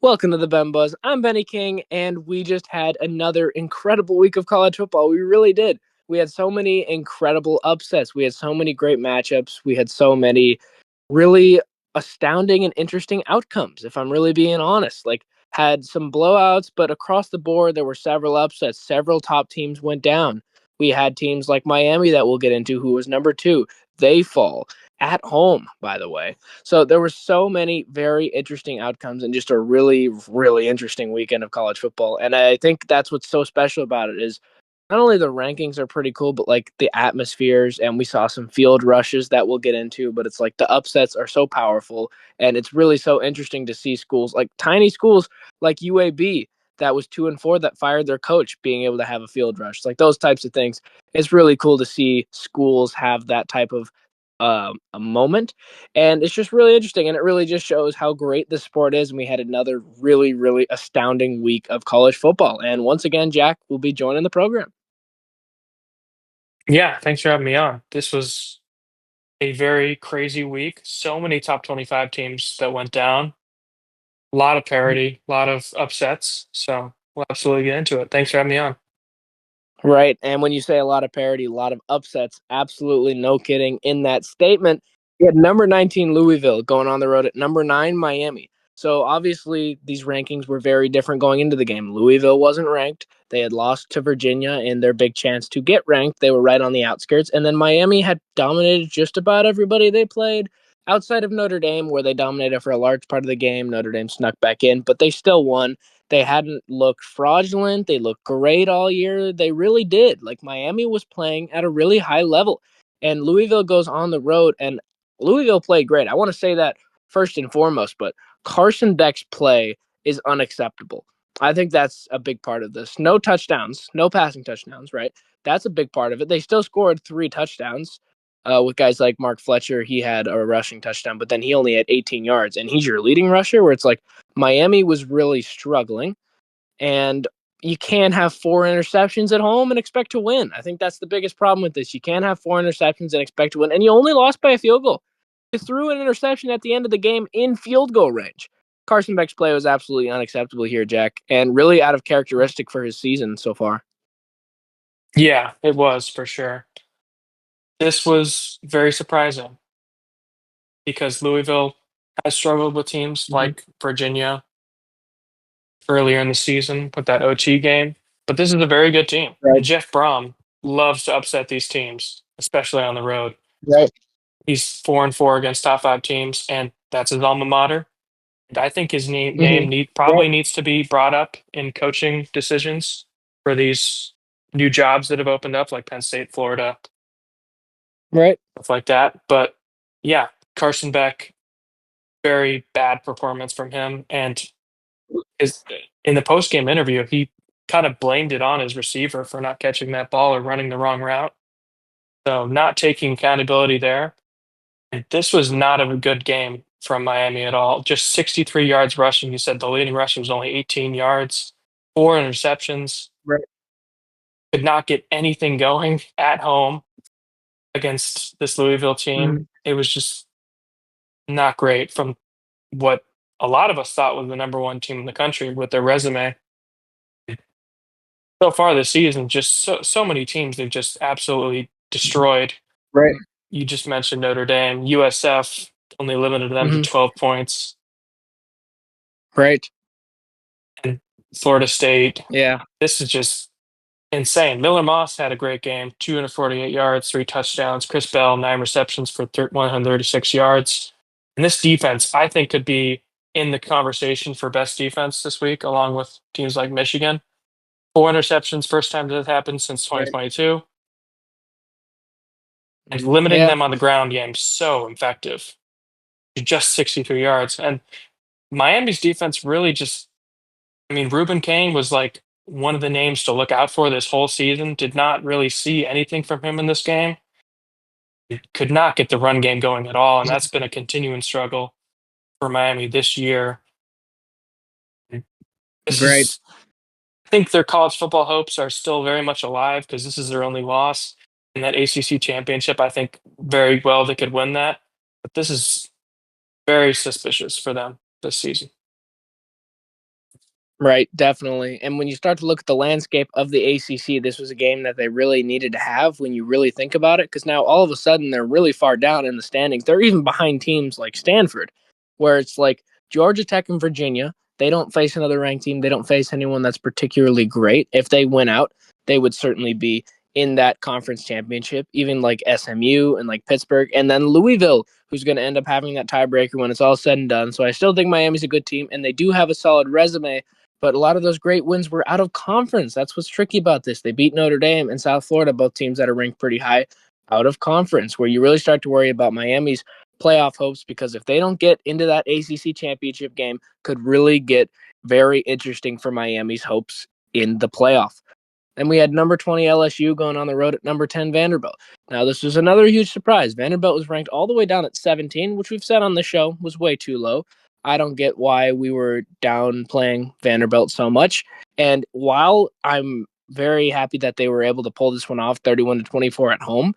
Welcome to the Ben Buzz. I'm Benny King, and we just had another incredible week of college football. We really did. We had so many incredible upsets. We had so many great matchups. We had so many really astounding and interesting outcomes, if I'm really being honest. Like, had some blowouts, but across the board, there were several upsets. Several top teams went down. We had teams like Miami that we'll get into, who was number 2. They fall at home, by the way. So there were so many very interesting outcomes and just a really, really interesting weekend of college football. And I think that's what's so special about it is not only the rankings are pretty cool, but like the atmospheres, and we saw some field rushes that we'll get into, but it's like the upsets are so powerful, and it's really so interesting to see schools like tiny schools like UAB that was 2-4 that fired their coach being able to have a field rush. Like those types of things. It's really cool to see schools have that type of a moment, and it's just really interesting, and it really just shows how great the sport is. And we had another really, really astounding week of college football, and once again, Jack will be joining the program. Yeah, thanks for having me on. This was a very crazy week. So many top 25 teams that went down. A lot of parity, a lot of upsets. So we'll absolutely get into it. Thanks for having me on. Right. And when you say a lot of parity, a lot of upsets, absolutely no kidding in that statement. We had number 19 Louisville going on the road at number 9 Miami. So obviously these rankings were very different going into the game. Louisville wasn't ranked. They had lost to Virginia in their big chance to get ranked. They were right on the outskirts. And then Miami had dominated just about everybody they played outside of Notre Dame, where they dominated for a large part of the game. Notre Dame snuck back in, but they still won. They hadn't looked fraudulent. They looked great all year. They really did. Like Miami was playing at a really high level. And Louisville goes on the road, and Louisville played great. I want to say that first and foremost, but Carson Beck's play is unacceptable. I think that's a big part of this. No touchdowns, no passing touchdowns, right? That's a big part of it. They still scored 3 touchdowns with guys like Mark Fletcher. He had a rushing touchdown, but then he only had 18 yards, and he's your leading rusher, where it's like Miami was really struggling, and you can't have 4 interceptions at home and expect to win. I think that's the biggest problem with this. You can't have 4 interceptions and expect to win, and you only lost by a field goal. You threw an interception at the end of the game in field goal range. Carson Beck's play was absolutely unacceptable here, Jack, and really out of characteristic for his season so far. Yeah, it was for sure. This was very surprising because Louisville has struggled with teams Mm-hmm. like Virginia earlier in the season with that OT game. But this is a very good team. Right, And Jeff Brom loves to upset these teams, especially on the road. right. He's 4-4 against top five teams, and that's his alma mater. And I think his Mm-hmm. name Right, probably needs to be brought up in coaching decisions for these new jobs that have opened up, like Penn State, Florida, right. stuff like that. But yeah, Carson Beck, very bad performance from him, and is in the post game interview, he kind of blamed it on his receiver for not catching that ball or running the wrong route. So not taking accountability there. This was not a good game from Miami at all. Just 63 yards rushing. You said the leading rusher was only 18 yards, 4 interceptions. Right. Could not get anything going at home against this Louisville team. Mm-hmm. It was just not great from what a lot of us thought was the number one team in the country with their resume. So far this season, just so many teams they've just absolutely destroyed. Right. You just mentioned Notre Dame, USF only limited them to Mm-hmm. 12 points. Right. And Florida State. Yeah. This is just insane. Miller Moss had a great game, 248 yards, 3 touchdowns. Chris Bell, 9 receptions for 136 yards. And this defense, I think, could be in the conversation for best defense this week, along with teams like Michigan. 4 interceptions, first time that has happened since Right. 2022. And limiting Yeah. them on the ground game, so effective. Just 63 yards. And Miami's defense really just, I mean, Ruben Kane was like one of the names to look out for this whole season. Did not really see anything from him in this game. Could not get the run game going at all. And that's been a continuing struggle for Miami this year. This Right. is, I think their college football hopes are still very much alive because this is their only loss in that ACC championship. I think very well they could win that. But this is very suspicious for them this season. Right, definitely. And when you start to look at the landscape of the ACC, this was a game that they really needed to have when you really think about it, because now all of a sudden they're really far down in the standings. They're even behind teams like Stanford, where it's like Georgia Tech and Virginia. They don't face another ranked team. They don't face anyone that's particularly great. If they win out, they would certainly be in that conference championship, even like SMU and like Pittsburgh, and then Louisville, who's going to end up having that tiebreaker when it's all said and done. So I still think Miami's a good team, and they do have a solid resume, but a lot of those great wins were out of conference. That's what's tricky about this. They beat Notre Dame and South Florida, both teams that are ranked pretty high, out of conference, where you really start to worry about Miami's playoff hopes, because if they don't get into that ACC championship game, could really get very interesting for Miami's hopes in the playoff. Then we had number 20 LSU going on the road at number 10 Vanderbilt. Now, this was another huge surprise. Vanderbilt was ranked all the way down at 17, which we've said on the show was way too low. I don't get why we were downplaying Vanderbilt so much. And while I'm very happy that they were able to pull this one off 31-24 at home,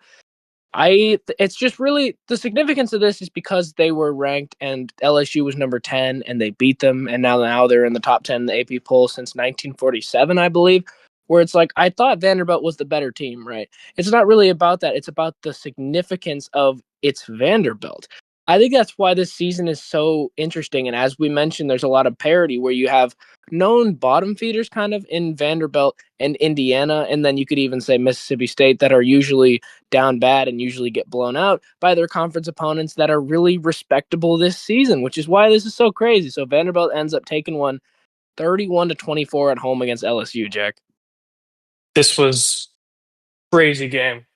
it's just really the significance of this is because they were ranked and LSU was number 10 and they beat them, and now they're in the top 10 in the AP poll since 1947, I believe, where it's like I thought Vanderbilt was the better team, right? It's not really about that. It's about the significance of it's Vanderbilt. I think that's why this season is so interesting, and as we mentioned, there's a lot of parity where you have known bottom feeders kind of in Vanderbilt and Indiana, and then you could even say Mississippi State, that are usually down bad and usually get blown out by their conference opponents that are really respectable this season, which is why this is so crazy. So Vanderbilt ends up taking one 31-24 at home against LSU, Jack. This was crazy game,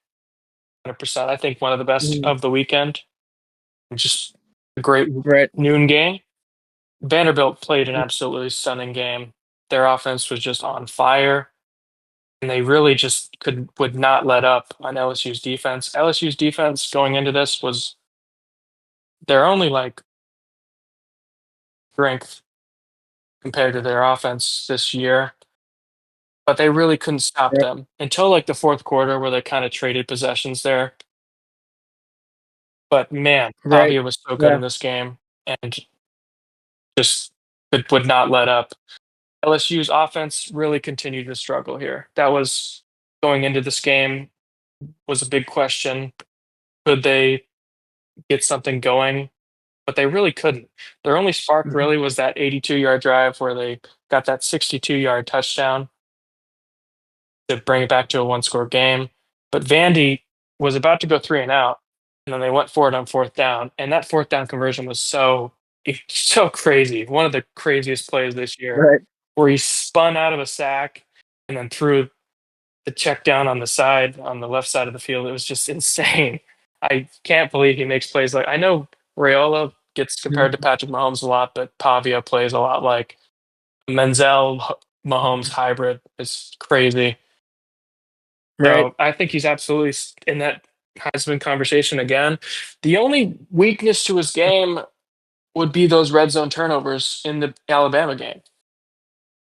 100%. I think one of the best Mhm. of the weekend. Just a great Right. noon game. Vanderbilt played an absolutely stunning game. Their offense was just on fire, and they really just would not let up on LSU's defense. LSU's defense going into this was their only like strength compared to their offense this year, but they really couldn't stop Right. them until like the fourth quarter where they kind of traded possessions there. But man, Right. Pavia was so good Yeah. in this game and just would not let up. LSU's offense really continued to struggle here. That was going into this game was a big question. Could they get something going? But they really couldn't. Their only spark Mhm. really was that 82-yard drive where they got that 62-yard touchdown to bring it back to a one-score game. But Vandy was about to go three and out, and then they went for it on fourth down, and that fourth down conversion was so crazy. One of the craziest plays this year, Right. where he spun out of a sack and then threw the check down on the side, on the left side of the field. It was just insane. I can't believe he makes plays like I know Rayola gets compared to Mhm. Patrick Mahomes a lot, but Pavia plays a lot like Menzel Mahomes hybrid. It's crazy. Right. So I think he's absolutely in that Heisman conversation again. The only weakness to his game would be those red zone turnovers in the Alabama game.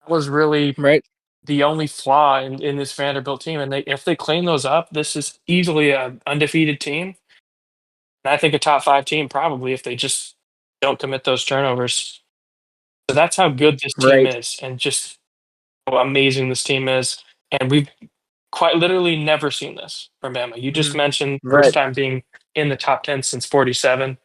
That was really Right. the only flaw in this Vanderbilt team. And if they clean those up, this is easily an undefeated team. And I think a top five team probably if they just don't commit those turnovers. So that's how good this team Right. is and just how amazing this team is. And we've quite literally never seen this from Bama. You just Mhm. mentioned first Right. time being in the top 10 since 47.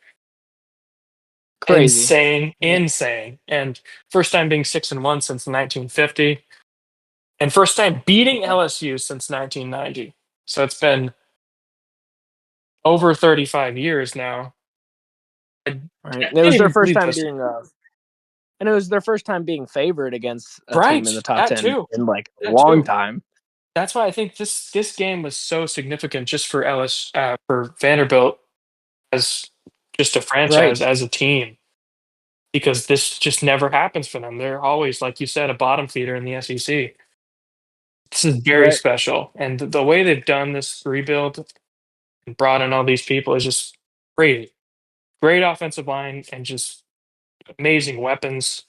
Crazy. Insane, Yeah. insane. And first time being 6-1 since 1950. And first time beating LSU since 1990. So it's been over 35 years now. I Right. It can't was their even first believe time this. being and it was their first time being favored against a team in the Right. top That 10 too. in like a That long too. time. That's why I think this game was so significant just for for Vanderbilt as just a Right. franchise, as a team, because this just never happens for them. They're always, like you said, a bottom feeder in the SEC. This is very Right. special. And the way they've done this rebuild and brought in all these people is just great. Great offensive line and just amazing weapons.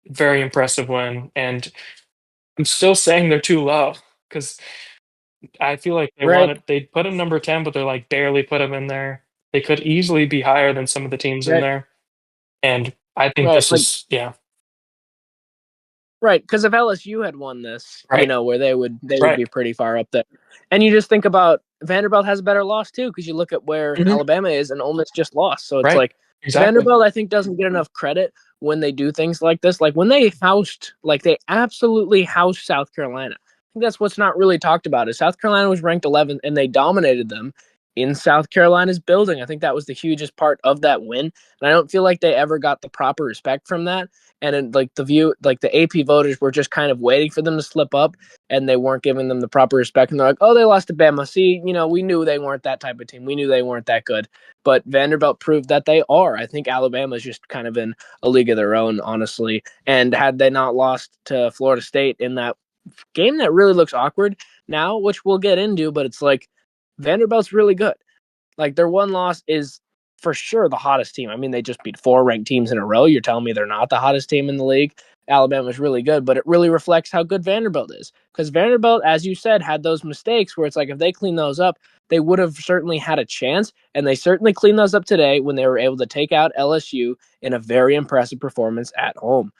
Very impressive win. And I'm still saying they're too low because I feel like Right. they put him number 10, but they're like barely put him in there. They could easily be higher than some of the teams in Right. there. And I think Right. this Like is, yeah. Right, because if LSU had won this, Right. where they would Right. be pretty far up there. And you just think about Vanderbilt has a better loss too, because you look at where Hmm. Alabama is and Ole Miss just lost. So it's Right. like Exactly. Vanderbilt, I think, doesn't get enough credit when they do things like this. Like when they absolutely housed South Carolina. I think that's what's not really talked about is South Carolina was ranked 11th and they dominated them in South Carolina's building. I think that was the hugest part of that win. And I don't feel like they ever got the proper respect from that. And in, the AP voters were just kind of waiting for them to slip up, and they weren't giving them the proper respect. And they're like, "Oh, they lost to Bama. See, we knew they weren't that type of team. We knew they weren't that good." But Vanderbilt proved that they are. I think Alabama's just kind of in a league of their own, honestly. And had they not lost to Florida State in that game that really looks awkward now, which we'll get into, but it's like Vanderbilt's really good. Like their one loss is for sure the hottest team. I mean, they just beat 4 ranked teams in a row. You're telling me they're not the hottest team in the league? Alabama's really good, but it really reflects how good Vanderbilt is. Because Vanderbilt, as you said, had those mistakes where it's like if they clean those up, they would have certainly had a chance. And they certainly cleaned those up today when they were able to take out LSU in a very impressive performance at home.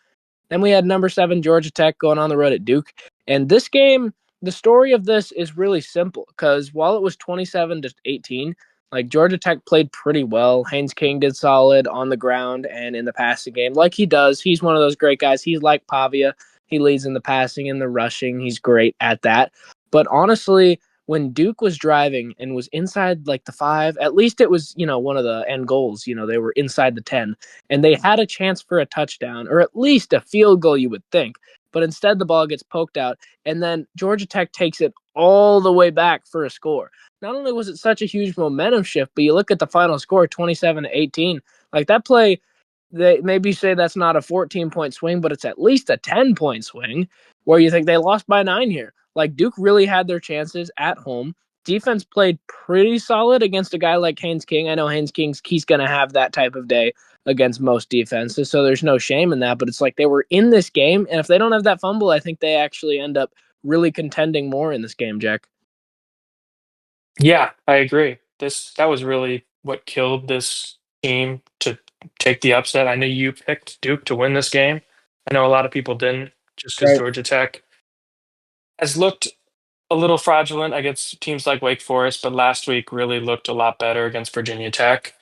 Then we had number 7 Georgia Tech going on the road at Duke. And this game, the story of this is really simple because while it was 27-18, like Georgia Tech played pretty well. Haynes King did solid on the ground and in the passing game, like he does. He's one of those great guys. He's like Pavia. He leads in the passing and the rushing. He's great at that. But honestly, when Duke was driving and was inside like the 5, at least it was, one of the end goals. They were inside the 10 and they had a chance for a touchdown or at least a field goal, you would think. But instead, the ball gets poked out, and then Georgia Tech takes it all the way back for a score. Not only was it such a huge momentum shift, but you look at the final score, 27-18. Like that play, they maybe say that's not a 14-point swing, but it's at least a 10-point swing where you think they lost by 9 here. Like Duke really had their chances at home. Defense played pretty solid against a guy like Haynes King. I know he's going to have that type of day against most defenses, so there's no shame in that. But it's like they were in this game, and if they don't have that fumble, I think they actually end up really contending more in this game, Jack. Yeah, I agree. That was really what killed this team to take the upset. I know you picked Duke to win this game. I know a lot of people didn't, just because Right. Georgia Tech has looked a little fraudulent against teams like Wake Forest, but last week really looked a lot better against Virginia Tech.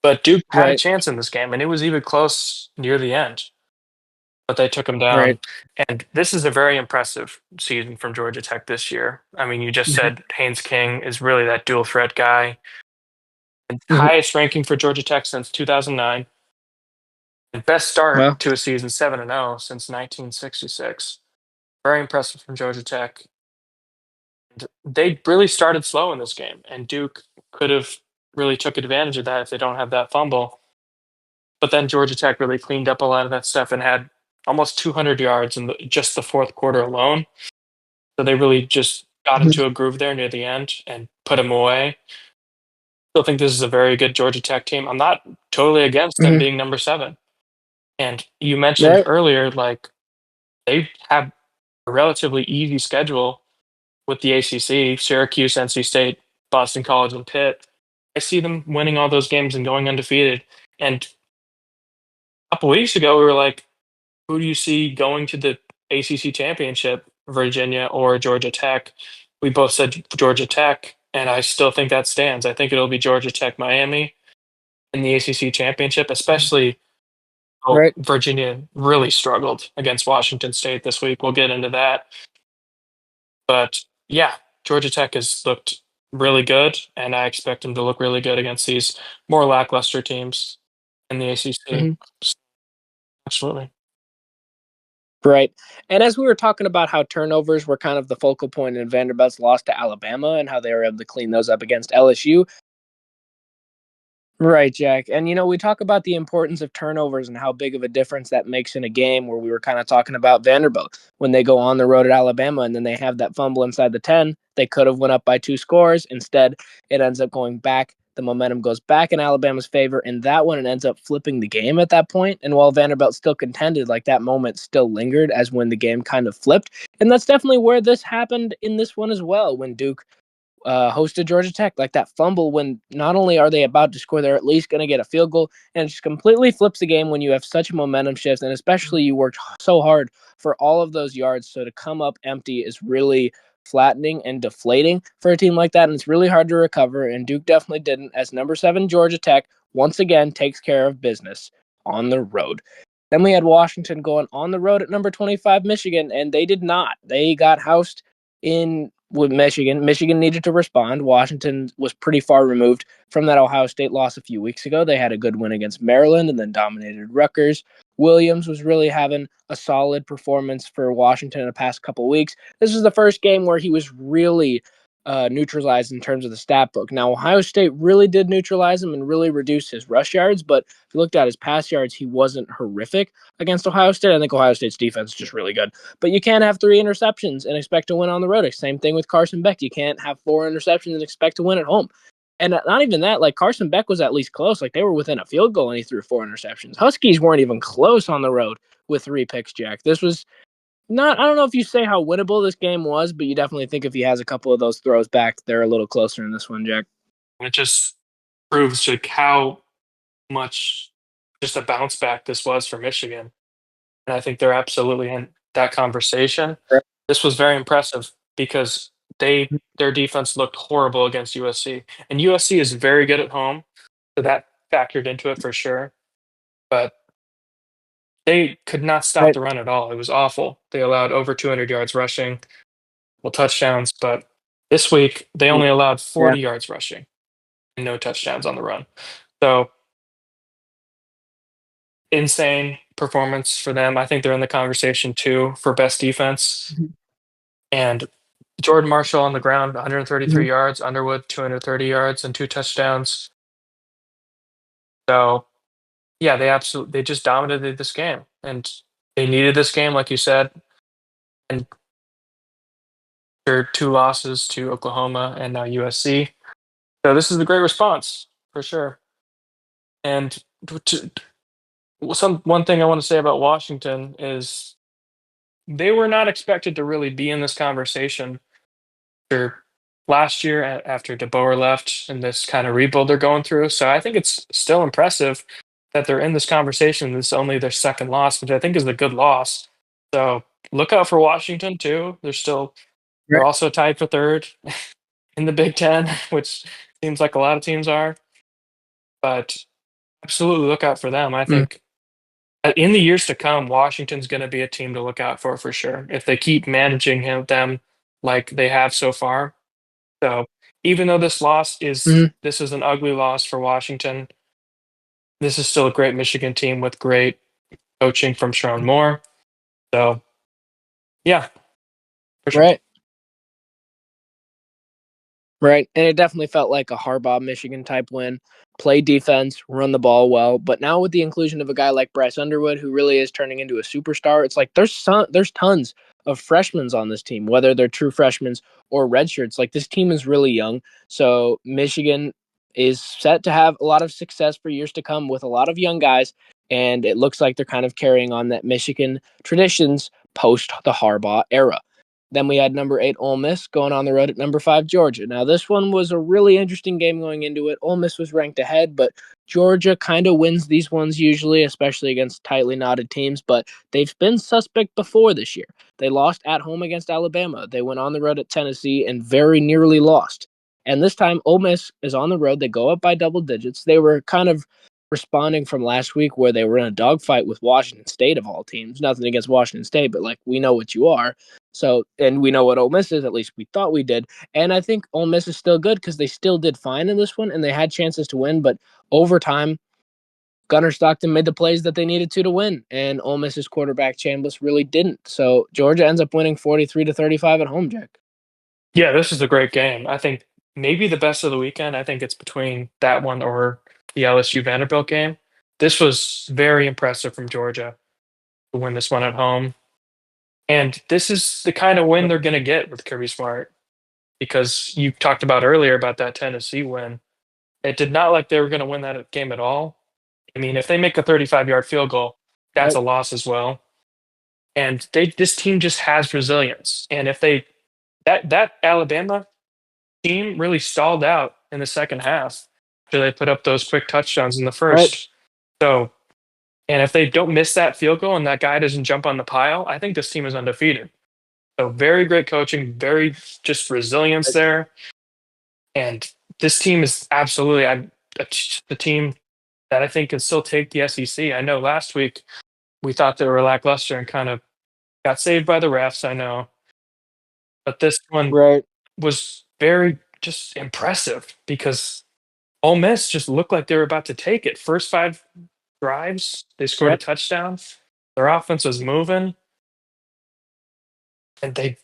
But Duke had a Right. chance in this game, and it was even close near the end, but they took them down. Right. And this is a very impressive season from Georgia Tech this year. I mean, you just Mm-hmm. said Haynes King is really that dual threat guy. Mm-hmm. Highest ranking for Georgia Tech since 2009, and best start Well, to a season 7-0 since 1966. Very impressive from Georgia Tech. And they really started slow in this game, and Duke could have really took advantage of that if they don't have that fumble. But then Georgia Tech really cleaned up a lot of that stuff and had almost 200 yards in just the fourth quarter alone. So they really just got mm-hmm. into a groove there near the end and put them away. Still think this is a very good Georgia Tech team. I'm not totally against them Mm-hmm. being number 7. And you mentioned Right. earlier, like they have a relatively easy schedule with the ACC: Syracuse, NC State, Boston College, and Pitt. I see them winning all those games and going undefeated. And a couple weeks ago, we were like, who do you see going to the ACC championship, Virginia or Georgia Tech? We both said Georgia Tech, and I still think that stands. I think it'll be Georgia Tech, Miami in the ACC championship, especially. Oh, Right. Virginia really struggled against Washington State this week. We'll get into that. But yeah, Georgia Tech has looked really good, and I expect them to look really good against these more lackluster teams in the ACC. Mm-hmm. Absolutely. Right. And as we were talking about how turnovers were kind of the focal point in Vanderbilt's loss to Alabama and how they were able to clean those up against LSU. Right, Jack. And we talk about the importance of turnovers and how big of a difference that makes in a game where we were kind of talking about Vanderbilt when they go on the road at Alabama and then they have that fumble inside the 10. They could have went up by 2 scores. Instead, it ends up going back. The momentum goes back in Alabama's favor in that one and ends up flipping the game at that point. And while Vanderbilt still contended, like that moment still lingered as when the game kind of flipped. And that's definitely where this happened in this one as well when Duke hosted Georgia Tech. Like that fumble when not only are they about to score, they're at least going to get a field goal. And it just completely flips the game when you have such a momentum shift. And especially you worked so hard for all of those yards. So to come up empty is really flattening and deflating for a team like that. And it's really hard to recover. And Duke definitely didn't, as number 7 Georgia Tech once again takes care of business on the road. Then we had Washington going on the road at number 25 Michigan, and they did not. They got housed in with Michigan. Michigan needed to respond. Washington was pretty far removed from that Ohio State loss a few weeks ago. They had a good win against Maryland and then dominated Rutgers. Williams was really having a solid performance for Washington in the past couple weeks. This is the first game where he was really neutralized in terms of the stat book. Now, Ohio State really did neutralize him and really reduce his rush yards, but if you looked at his pass yards, he wasn't horrific against Ohio State. I think Ohio State's defense is just really good. But you can't have 3 interceptions and expect to win on the road. Same thing with Carson Beck. You can't have 4 interceptions and expect to win at home. And not even that, like Carson Beck was at least close. Like they were within a field goal and he threw 4 interceptions. Huskies weren't even close on the road with 3 picks, Jack. This was not, I don't know if you say how winnable this game was, but you definitely think if he has a couple of those throws back, they're a little closer in this one, Jack. It just proves like how much just a bounce back this was for Michigan. And I think they're absolutely in that conversation. Right. This was very impressive because their defense looked horrible against USC. And USC is very good at home, so that factored into it for sure. But they could not stop Right. the run at all. It was awful. They allowed over 200 yards rushing, well, touchdowns, but this week they only allowed 40 Yeah. yards rushing and no touchdowns on the run. So insane performance for them. I think they're in the conversation too for best defense. Mhm. And Jordan Marshall on the ground, 133 Mhm. yards, Underwood 230 yards and 2 touchdowns. So yeah, they just dominated this game, and they needed this game, like you said, and their 2 losses to Oklahoma and now USC. So this is a great response for sure. And to, one thing I want to say about Washington is they were not expected to really be in this conversation after last year after DeBoer left and this kind of rebuild they're going through. So I think it's still impressive that they're in this conversation. This is only their second loss, which I think is a good loss. So look out for Washington too. They're Right. also tied for third in the Big Ten, which seems like a lot of teams are. But absolutely look out for them. I Mm. think in the years to come, Washington's going to be a team to look out for sure. If they keep managing them like they have so far. So even though Mhm. this is an ugly loss for Washington, this is still a great Michigan team with great coaching from Sharon Moore. So yeah, for sure. Right. Right. And it definitely felt like a Harbaugh Michigan type win. Play defense, run the ball well. But now with the inclusion of a guy like Bryce Underwood, who really is turning into a superstar, it's like there's tons of freshmen on this team, whether they're true freshmen or redshirts. Like this team is really young. So Michigan is set to have a lot of success for years to come with a lot of young guys. And it looks like they're kind of carrying on that Michigan traditions post the Harbaugh era. Then we had number 8 Ole Miss going on the road at number 5 Georgia. Now this one was a really interesting game going into it. Ole Miss was ranked ahead, but Georgia kind of wins these ones usually, especially against tightly knotted teams. But they've been suspect before this year. They lost at home against Alabama. They went on the road at Tennessee and very nearly lost. And this time Ole Miss is on the road. They go up by double digits. They were kind of responding from last week where they were in a dogfight with Washington State of all teams. Nothing against Washington State, but like we know what you are. So, and we know what Ole Miss is, at least we thought we did. And I think Ole Miss is still good because they still did fine in this one and they had chances to win. But over time, Gunnar Stockton made the plays that they needed to win. And Ole Miss's quarterback, Chambliss, really didn't. So Georgia ends up winning 43-35 at home, Jack. Yeah, this is a great game. I think maybe the best of the weekend. I think it's between that one or the LSU Vanderbilt game. This was very impressive from Georgia to win this one at home. And this is the kind of win they're going to get with Kirby Smart because you talked about earlier about that Tennessee win. It did not like they were going to win that game at all. I mean, if they make a 35-yard field goal, that's a loss as well. And this team just has resilience. And if they that Alabama team really stalled out in the second half after they put up those quick touchdowns in the Right. first. So, and if they don't miss that field goal and that guy doesn't jump on the pile, I think this team is undefeated. So, very great coaching, very just resilience there. And this team is absolutely the team that I think can still take the SEC. I know last week we thought they were lackluster and kind of got saved by the refs, I know. But this one Right. was very just impressive because Ole Miss just looked like they were about to take it. First five drives, they scored a Yep. touchdown. Their offense was moving, and they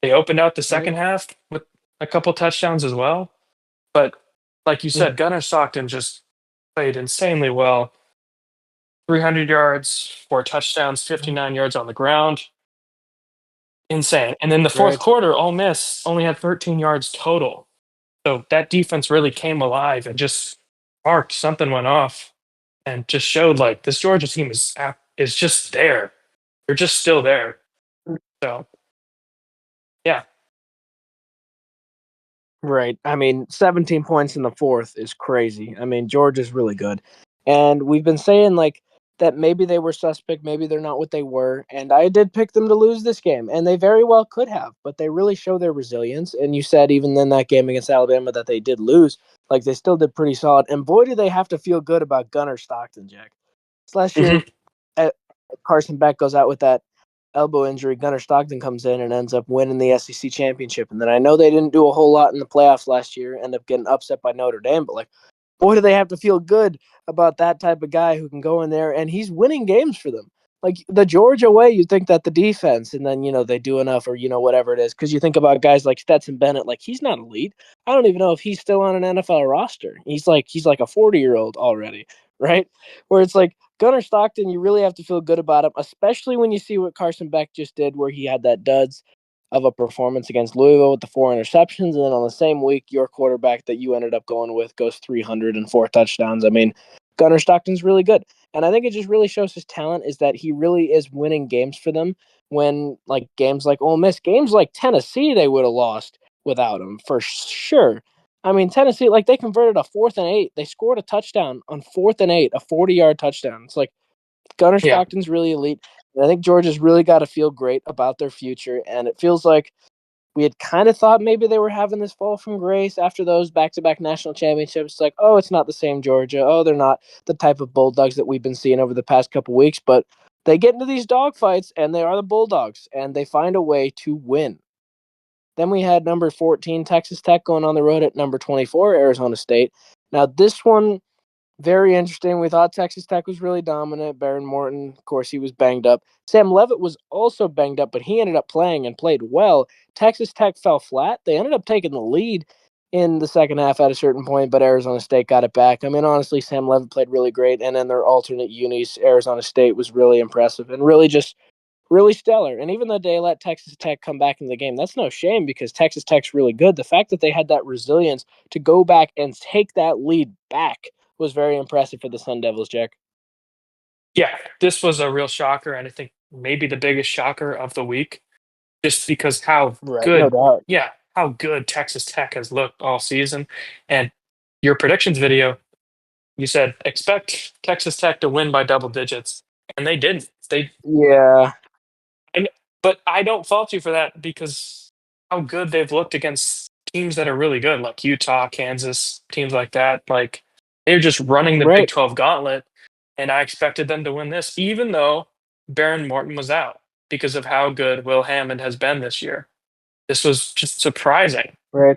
opened out the Right. second half with a couple touchdowns as well. But like you Mhm. said, Gunnar Stockton just played insanely well. 300 yards, 4 touchdowns, Mhm. 59 yards on the ground. Insane. And in the fourth Right. quarter, Ole Miss only had 13 yards total. So that defense really came alive and just sparked. Something went off and just showed like this Georgia team is just there. They're just still there. So yeah, Right. I mean, 17 points in the fourth is crazy. I mean, Georgia's really good. And we've been saying like that maybe they were suspect, maybe they're not what they were. And I did pick them to lose this game, and they very well could have, but they really show their resilience. And you said even in that game against Alabama that they did lose, like they still did pretty solid. And boy, do they have to feel good about Gunnar Stockton, Jack. This last hmm year, uh, Carson Beck goes out with that elbow injury. Gunnar Stockton comes in and ends up winning the SEC championship. And then I know they didn't do a whole lot in the playoffs last year, end up getting upset by Notre Dame, but like, boy, do they have to feel good about that type of guy who can go in there and he's winning games for them. Like the Georgia way, you think that the defense, and then they do enough, or whatever it is, because you think about guys like Stetson Bennett, like he's not elite. I don't even know if he's still on an NFL roster. He's like a 40-year-old already, right? Where it's like Gunnar Stockton, you really have to feel good about him, especially when you see what Carson Beck just did, where he had that duds of a performance against Louisville with the 4 interceptions, and then on the same week, your quarterback that you ended up going with goes 304 touchdowns. I mean, Gunnar Stockton's really good, and I think it just really shows his talent is that he really is winning games for them. When like games like Ole Miss, games like Tennessee, they would have lost without him for sure. I mean, Tennessee, like they converted a 4th and 8. They scored a touchdown on 4th and 8, a 40-yard touchdown. It's like Gunnar yeah, Stockton's really elite. And I think Georgia's really got to feel great about their future. And it feels like we had kind of thought maybe they were having this fall from grace after those back-to-back national championships. It's like, oh, it's not the same Georgia. Oh, they're not the type of Bulldogs that we've been seeing over the past couple weeks. But they get into these dogfights, and they are the Bulldogs, and they find a way to win. Then we had number 14, Texas Tech, going on the road at number 24, Arizona State. Now, this one, very interesting. We thought Texas Tech was really dominant. Baron Morton, of course, he was banged up. Sam Levitt was also banged up, but he ended up playing and played well. Texas Tech fell flat. They ended up taking the lead in the second half at a certain point, but Arizona State got it back. I mean, honestly, Sam Levitt played really great, and then their alternate Unis, Arizona State, was really impressive and really just really stellar. And even though they let Texas Tech come back in the game, that's no shame because Texas Tech's really good. The fact that they had that resilience to go back and take that lead back was very impressive for the Sun Devils, Jack. yeah. This was a real shocker, and I think maybe the biggest shocker of the week, just because how Right, no good, doubt. yeah, how good Texas Tech has looked all season. And your predictions video, you said expect Texas Tech to win by double digits, and they didn't. Yeah, And, but I don't fault you for that because how good they've looked against teams that are really good, like Utah, Kansas, teams like that. Like they're just running the Big right, 12 gauntlet, and I expected them to win this, even though Baron Morton was out because of how good Will Hammond has been this year. This was just surprising. right,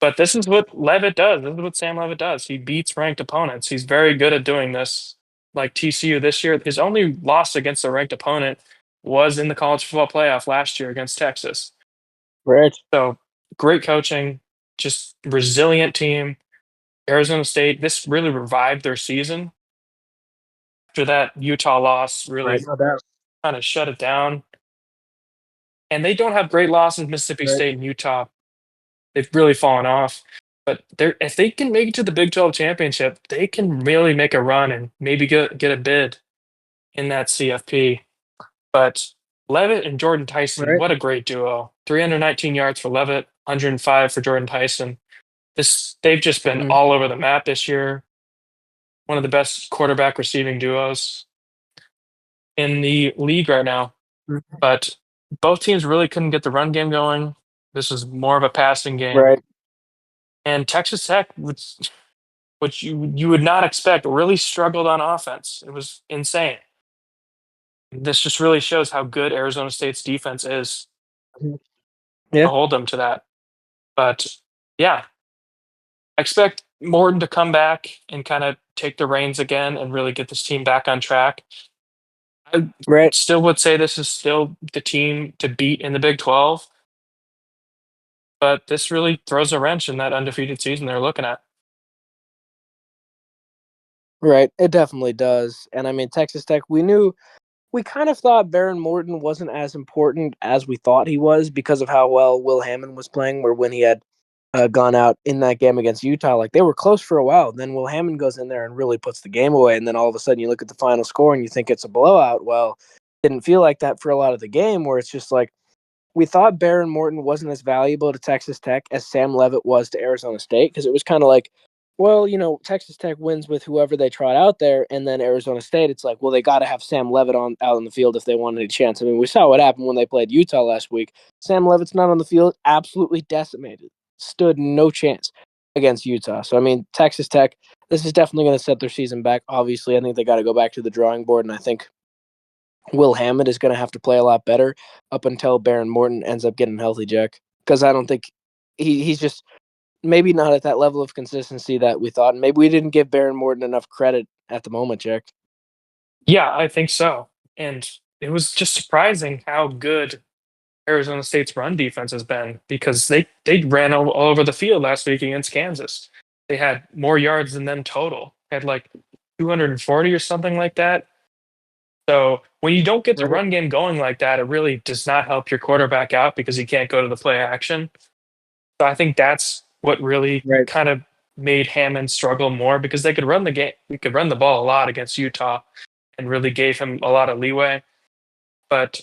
But this is what Levitt does. This is what Sam Levitt does. He beats ranked opponents. He's very good at doing this. Like TCU this year, his only loss against a ranked opponent was in the college football playoff last year against Texas. right, So great coaching, just resilient team. Arizona State, this really revived their season. After that Utah loss, right, really no doubt. kind of shut it down. And they don't have great losses, Mississippi Right, State and Utah. They've really fallen off. But if they can make it to the Big 12 championship, they can really make a run and maybe get a bid in that CFP. But Levitt and Jordan Tyson, Right. what a great duo. 319 yards for Levitt, 105 for Jordan Tyson. They've just been Mm-hmm. all over the map this year. One of the best quarterback receiving duos in the league right now. But both teams really couldn't get the run game going. This was more of a passing game. Right. And Texas Tech, which you would not expect, really struggled on offense. It was insane. This just really shows how good Arizona State's defense is to Yeah. hold them to that. But yeah, I expect Morton to come back and kind of take the reins again and really get this team back on track. I Right. still would say this is still the team to beat in the Big 12, but this really throws a wrench in that undefeated season they're looking at. Right. It definitely does. And I mean, Texas Tech, we kind of thought Baron Morton wasn't as important as we thought he was because of how well Will Hammond was playing, where when he had gone out in that game against Utah, like they were close for a while. Then Will Hammond goes in there and really puts the game away. And then all of a sudden you look at the final score and you think it's a blowout. Well, didn't feel like that for a lot of the game, where it's just like, we thought Baron Morton wasn't as valuable to Texas Tech as Sam Levitt was to Arizona State, because it was kind of like, well, Texas Tech wins with whoever they trot out there, and then Arizona State, it's like, well, they got to have Sam Levitt out on the field if they wanted a chance. I mean, we saw what happened when they played Utah last week. Sam Levitt's not on the field, absolutely decimated, stood no chance against Utah. So I mean, Texas Tech, this is definitely going to set their season back. Obviously, I think they got to go back to the drawing board, and I think Will Hammond is going to have to play a lot better up until Baron Morton ends up getting healthy, Jack. Because I don't think he's just maybe not at that level of consistency that we thought. And maybe we didn't give Baron Morton enough credit at the moment, Jack. Yeah, I think so. And it was just surprising how good Arizona State's run defense has been, because they ran all over the field last week against Kansas. They had more yards than them total. Had like 240 or something like that. So when you don't get the Right. run game going like that, it really does not help your quarterback out because he can't go to the play action. So I think that's what really Right. kind of made Hammond struggle more, because they could run the game, we could run the ball a lot against Utah and really gave him a lot of leeway. But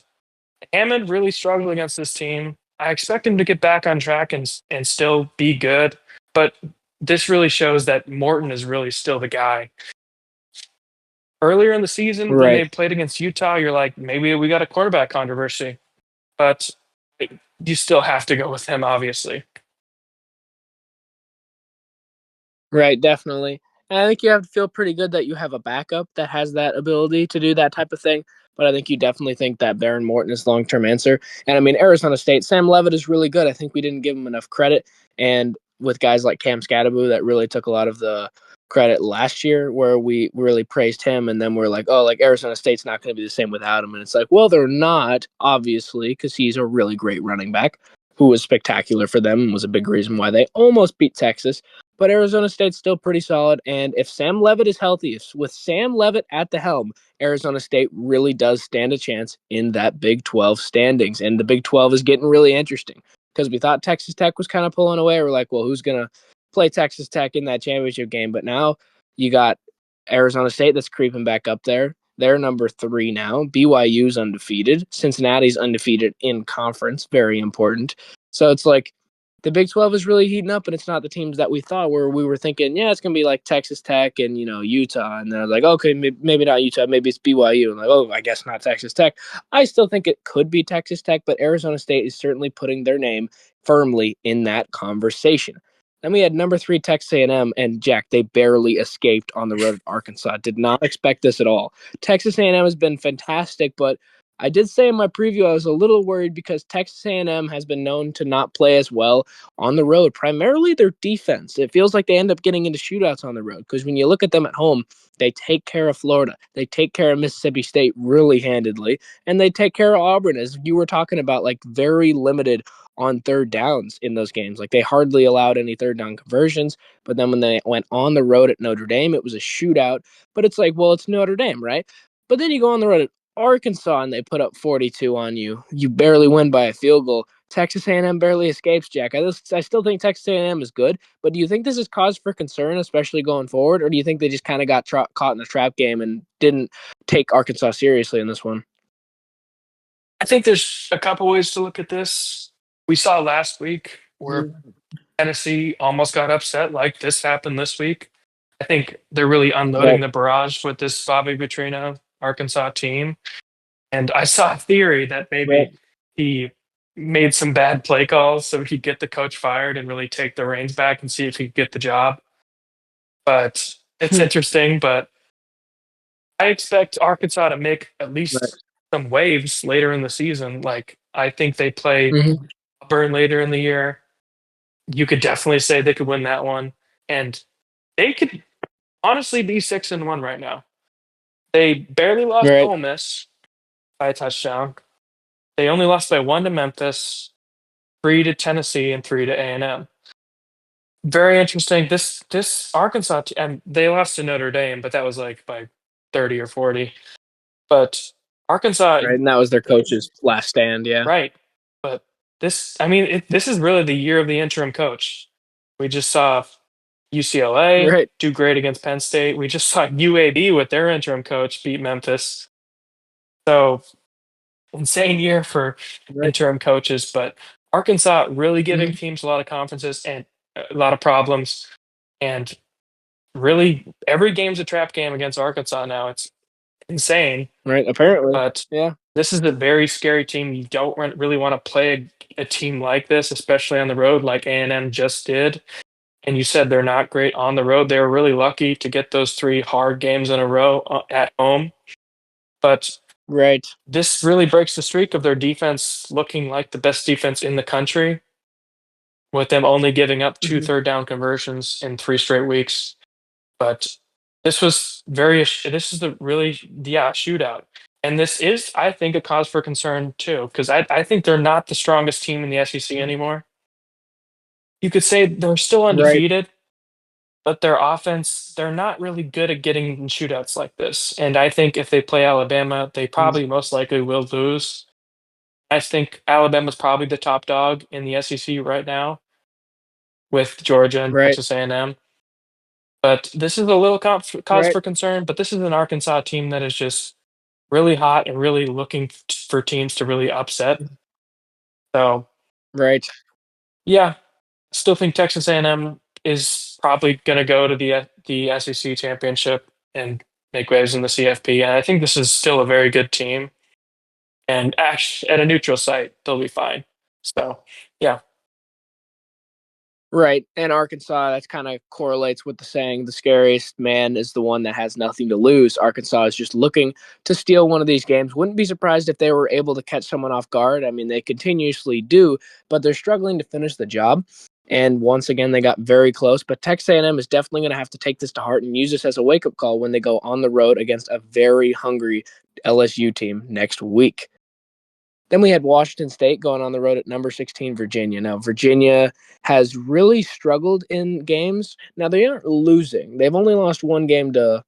Hammond really struggled against this team. I expect him to get back on track and still be good, but this really shows that Morton is really still the guy. Earlier in the season, when Right. they played against Utah, you're like, maybe we got a quarterback controversy, but you still have to go with him, obviously. Right, definitely. And I think you have to feel pretty good that you have a backup that has that ability to do that type of thing. But I think you definitely think that Baron Morton is the long term answer. And I mean, Arizona State, Sam Levitt is really good. I think we didn't give him enough credit. And with guys like Cam Scadaboo, that really took a lot of the credit last year, where we really praised him. And then we're like, oh, like Arizona State's not going to be the same without him. And it's like, well, they're not, obviously, because he's a really great running back who was spectacular for them and was a big reason why they almost beat Texas. But Arizona State's still pretty solid. And if Sam Levitt is healthy, with Sam Levitt at the helm, Arizona State really does stand a chance in that Big 12 standings. And the Big 12 is getting really interesting, because we thought Texas Tech was kind of pulling away. We're like, well, who's going to play Texas Tech in that championship game? But now you got Arizona State that's creeping back up there. They're number 3 now. BYU's undefeated. Cincinnati's undefeated in conference. Very important. So it's like, the Big 12 is really heating up, and it's not the teams that we thought, where we were thinking, yeah, it's going to be like Texas Tech and, Utah. And then I was like, okay, maybe not Utah. Maybe it's BYU. And like, oh, I guess not Texas Tech. I still think it could be Texas Tech, but Arizona State is certainly putting their name firmly in that conversation. Then we had number 3 Texas A&M, and Jack, they barely escaped on the road at Arkansas. Did not expect this at all. Texas A&M has been fantastic, but I did say in my preview I was a little worried because Texas A&M has been known to not play as well on the road, primarily their defense. It feels like they end up getting into shootouts on the road, because when you look at them at home, they take care of Florida. They take care of Mississippi State really handedly, and they take care of Auburn, as you were talking about, like very limited on third downs in those games. Like they hardly allowed any third down conversions, but then when they went on the road at Notre Dame, it was a shootout. But it's like, well, it's Notre Dame, right? But then you go on the road at Arkansas and they put up 42 on you. You barely win by a field goal. Texas A&M barely escapes, Jack. I still think Texas A&M is good, but do you think this is cause for concern, especially going forward, or do you think they just kind of got caught in a trap game and didn't take Arkansas seriously in this one? I think there's a couple ways to look at this. We saw last week where Tennessee almost got upset, like this happened this week. I think they're really unloading Right. the barrage with this Bobby Petrino Arkansas team. And I saw a theory that Right. maybe he made some bad play calls so he'd get the coach fired and really take the reins back and see if he could get the job. But it's interesting. But I expect Arkansas to make at Right. least some waves later in the season. Like, I think they play Mhm. Auburn later in the year. You could definitely say they could win that one. And they could honestly be 6-1 right now. They barely lost to Right. Ole Miss by a touchdown. They only lost by 1 to Memphis, 3 to Tennessee, and 3 to A&M. Very interesting. This Arkansas and they lost to Notre Dame, but that was like by 30 or 40. But Arkansas, Right. And that was their coach's last stand. Yeah. right? But this is really the year of the interim coach. We just saw UCLA Right. do great against Penn State. We just saw UAB with their interim coach beat Memphis. So insane year for Right. interim coaches, but Arkansas really giving Mhm. teams a lot of conferences and a lot of problems. And really, every game's a trap game against Arkansas now. It's insane, Right. Apparently. but Yeah. this is a very scary team. You don't really want to play a team like this, especially on the road, like A&M just did. And you said they're not great on the road. They were really lucky to get those 3 hard games in a row at home. But Right. this really breaks the streak of their defense looking like the best defense in the country, with them only giving up 2 Mhm. third down conversions in 3 straight weeks. But this is the really, yeah, shootout. And this is, I think, a cause for concern too, because I think they're not the strongest team in the SEC anymore. You could say they're still Right. undefeated, but their offense, they're not really good at getting in shootouts like this. And I think if they play Alabama, they Mhm. probably most likely will lose. I think Alabama's probably the top dog in the SEC right now with Georgia and Right. Texas A&M. But this is a little cause Right. for concern. But this is an Arkansas team that is just really hot and really looking for teams to really upset. So Right. yeah, still think Texas A&M is probably going to go to the SEC championship and make waves in the CFP. And I think this is still a very good team. And actually, at a neutral site, they'll be fine. So yeah, Right. And Arkansas, that's kind of correlates with the saying the scariest man is the one that has nothing to lose. Arkansas is just looking to steal one of these games. Wouldn't be surprised if they were able to catch someone off guard. I mean, they continuously do, but they're struggling to finish the job. And once again, they got very close. But Texas A&M is definitely going to have to take this to heart and use this as a wake-up call when they go on the road against a very hungry LSU team next week. Then we had Washington State going on the road at number 16, Virginia. Now, Virginia has really struggled in games. Now, they aren't losing. They've only lost one game to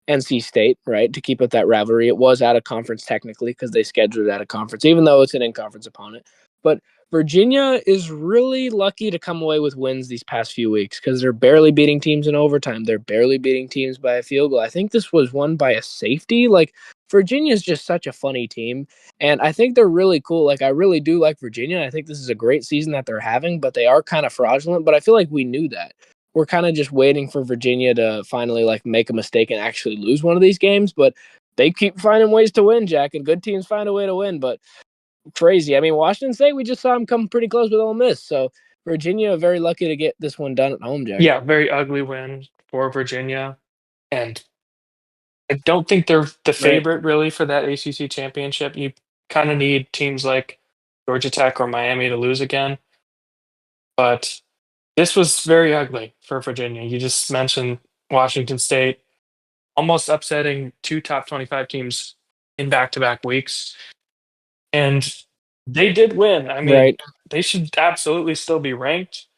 NC State, right, to keep up that rivalry. It was out of conference technically because they scheduled it out of conference, even though it's an in-conference opponent. But Virginia is really lucky to come away with wins these past few weeks because they're barely beating teams in overtime. They're barely beating teams by a field goal. I think this was won by a safety. Like, Virginia is just such a funny team, and I think they're really cool. Like, I really do like Virginia. I think this is a great season that they're having, but they are kind of fraudulent. But I feel like we knew that. We're kind of just waiting for Virginia to finally like make a mistake and actually lose one of these games, but they keep finding ways to win, Jack, and good teams find a way to win, but crazy. I mean, Washington State, we just saw them come pretty close with Ole Miss, so Virginia very lucky to get this one done at home, Jack. yeah, very ugly win for Virginia, and I don't think they're the Right. favorite really for that ACC championship. You kind of need teams like Georgia Tech or Miami to lose again. But this was very ugly for Virginia. You just mentioned Washington State almost upsetting 2 top 25 teams in back-to-back weeks. And they did win. I mean, Right. they should absolutely still be ranked,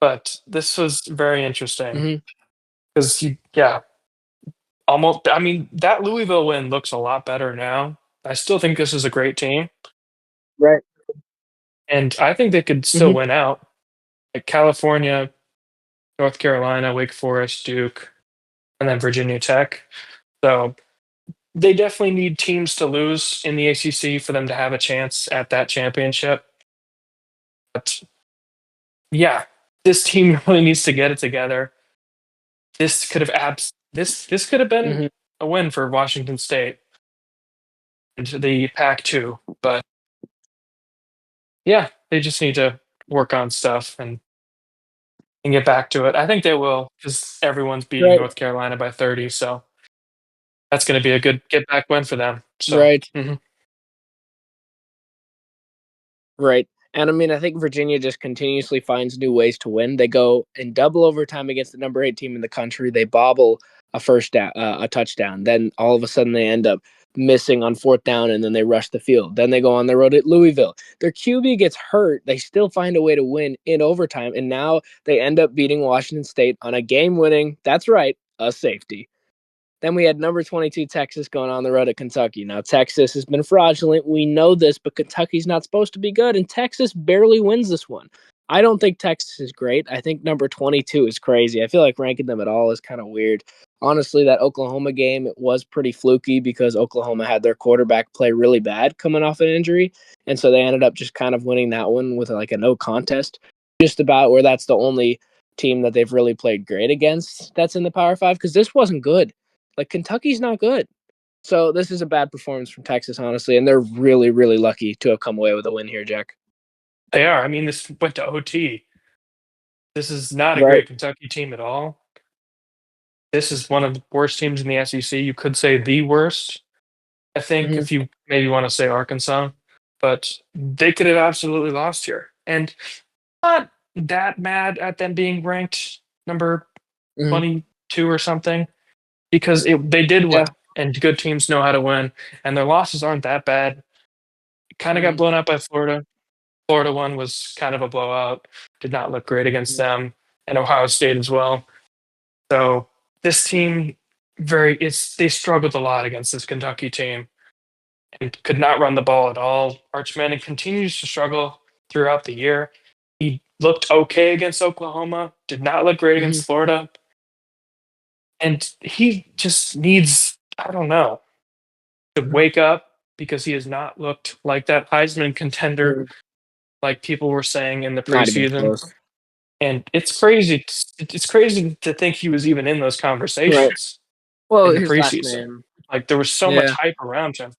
but this was very interesting Hmm. because yeah, almost. I mean, that Louisville win looks a lot better now. I still think this is a great team, Right. and I think they could still Hmm. win out. Like California, North Carolina, Wake Forest, Duke, and then Virginia Tech. So they definitely need teams to lose in the ACC for them to have a chance at that championship. But yeah, this team really needs to get it together. This could have this could have been Mhm. a win for Washington State into the Pac-2, but yeah, they just need to work on stuff and get back to it. I think they will because everyone's beating Right, North Carolina by 30, so that's going to be a good get back win for them. So right. Right. And I mean, I think Virginia just continuously finds new ways to win. They go in double overtime against the number 8 team in the country. They bobble a touchdown. Then all of a sudden they end up missing on 4th down and then they rush the field. Then they go on the road at Louisville. Their QB gets hurt. They still find a way to win in overtime. And now they end up beating Washington State on a game winning, that's right, a safety. Then we had number 22 Texas going on the road at Kentucky. Now, Texas has been fraudulent. We know this, but Kentucky's not supposed to be good, and Texas barely wins this one. I don't think Texas is great. I think number 22 is crazy. I feel like ranking them at all is kind of weird. Honestly, that Oklahoma game, it was pretty fluky because Oklahoma had their quarterback play really bad coming off an injury, and so they ended up just kind of winning that one with like a no contest, just about where that's the only team that they've really played great against that's in the Power 5 because this wasn't good. Like Kentucky's not good. So this is a bad performance from Texas, honestly, and they're really, really lucky to have come away with a win here, Jack. They are. I mean, this went to OT. This is not a Right. great Kentucky team at all. This is one of the worst teams in the SEC. You could say the worst, I think, Mm-hmm. if you maybe want to say Arkansas, but they could have absolutely lost here. And not that mad at them being ranked number Mm-hmm. 22 or something because they did win, Yeah. and good teams know how to win, and their losses aren't that bad. Kind of got Mm-hmm. blown out by Florida. Florida one was kind of a blowout. Did not look great against them, and Ohio State as well. So this team they struggled a lot against this Kentucky team and could not run the ball at all. Arch Manning continues to struggle throughout the year. He looked okay against Oklahoma, did not look great Mm-hmm. against Florida. And he just needs, I don't know, to wake up because he has not looked like that Heisman contender Mm-hmm. like people were saying in the Not even preseason. close. And it's crazy. It's crazy to think he was even in those Right. conversations Well, in the his last preseason. name. Like there was so much Yeah. hype around him.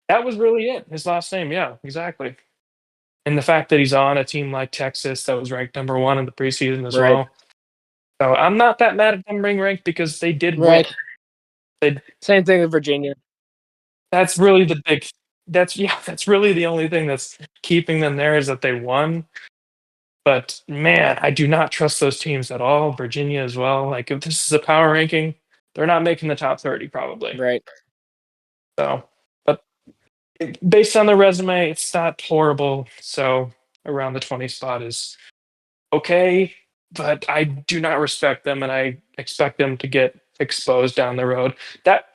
That was really it. His last name, yeah, exactly. And the fact that he's on a team like Texas that was ranked number one in the preseason as Right. well. So I'm not that mad at them being ranked because they did win. Right. They Same thing with Virginia. that's really the big that's really the only thing that's keeping them there is that they won. But man, I do not trust those teams at all. Virginia as well. Like if this is a power ranking, they're not making the top 30 probably. Right. So, but based on the resume, it's not horrible. So around the 20 spot is okay, but I do not respect them and I expect them to get exposed down the road. That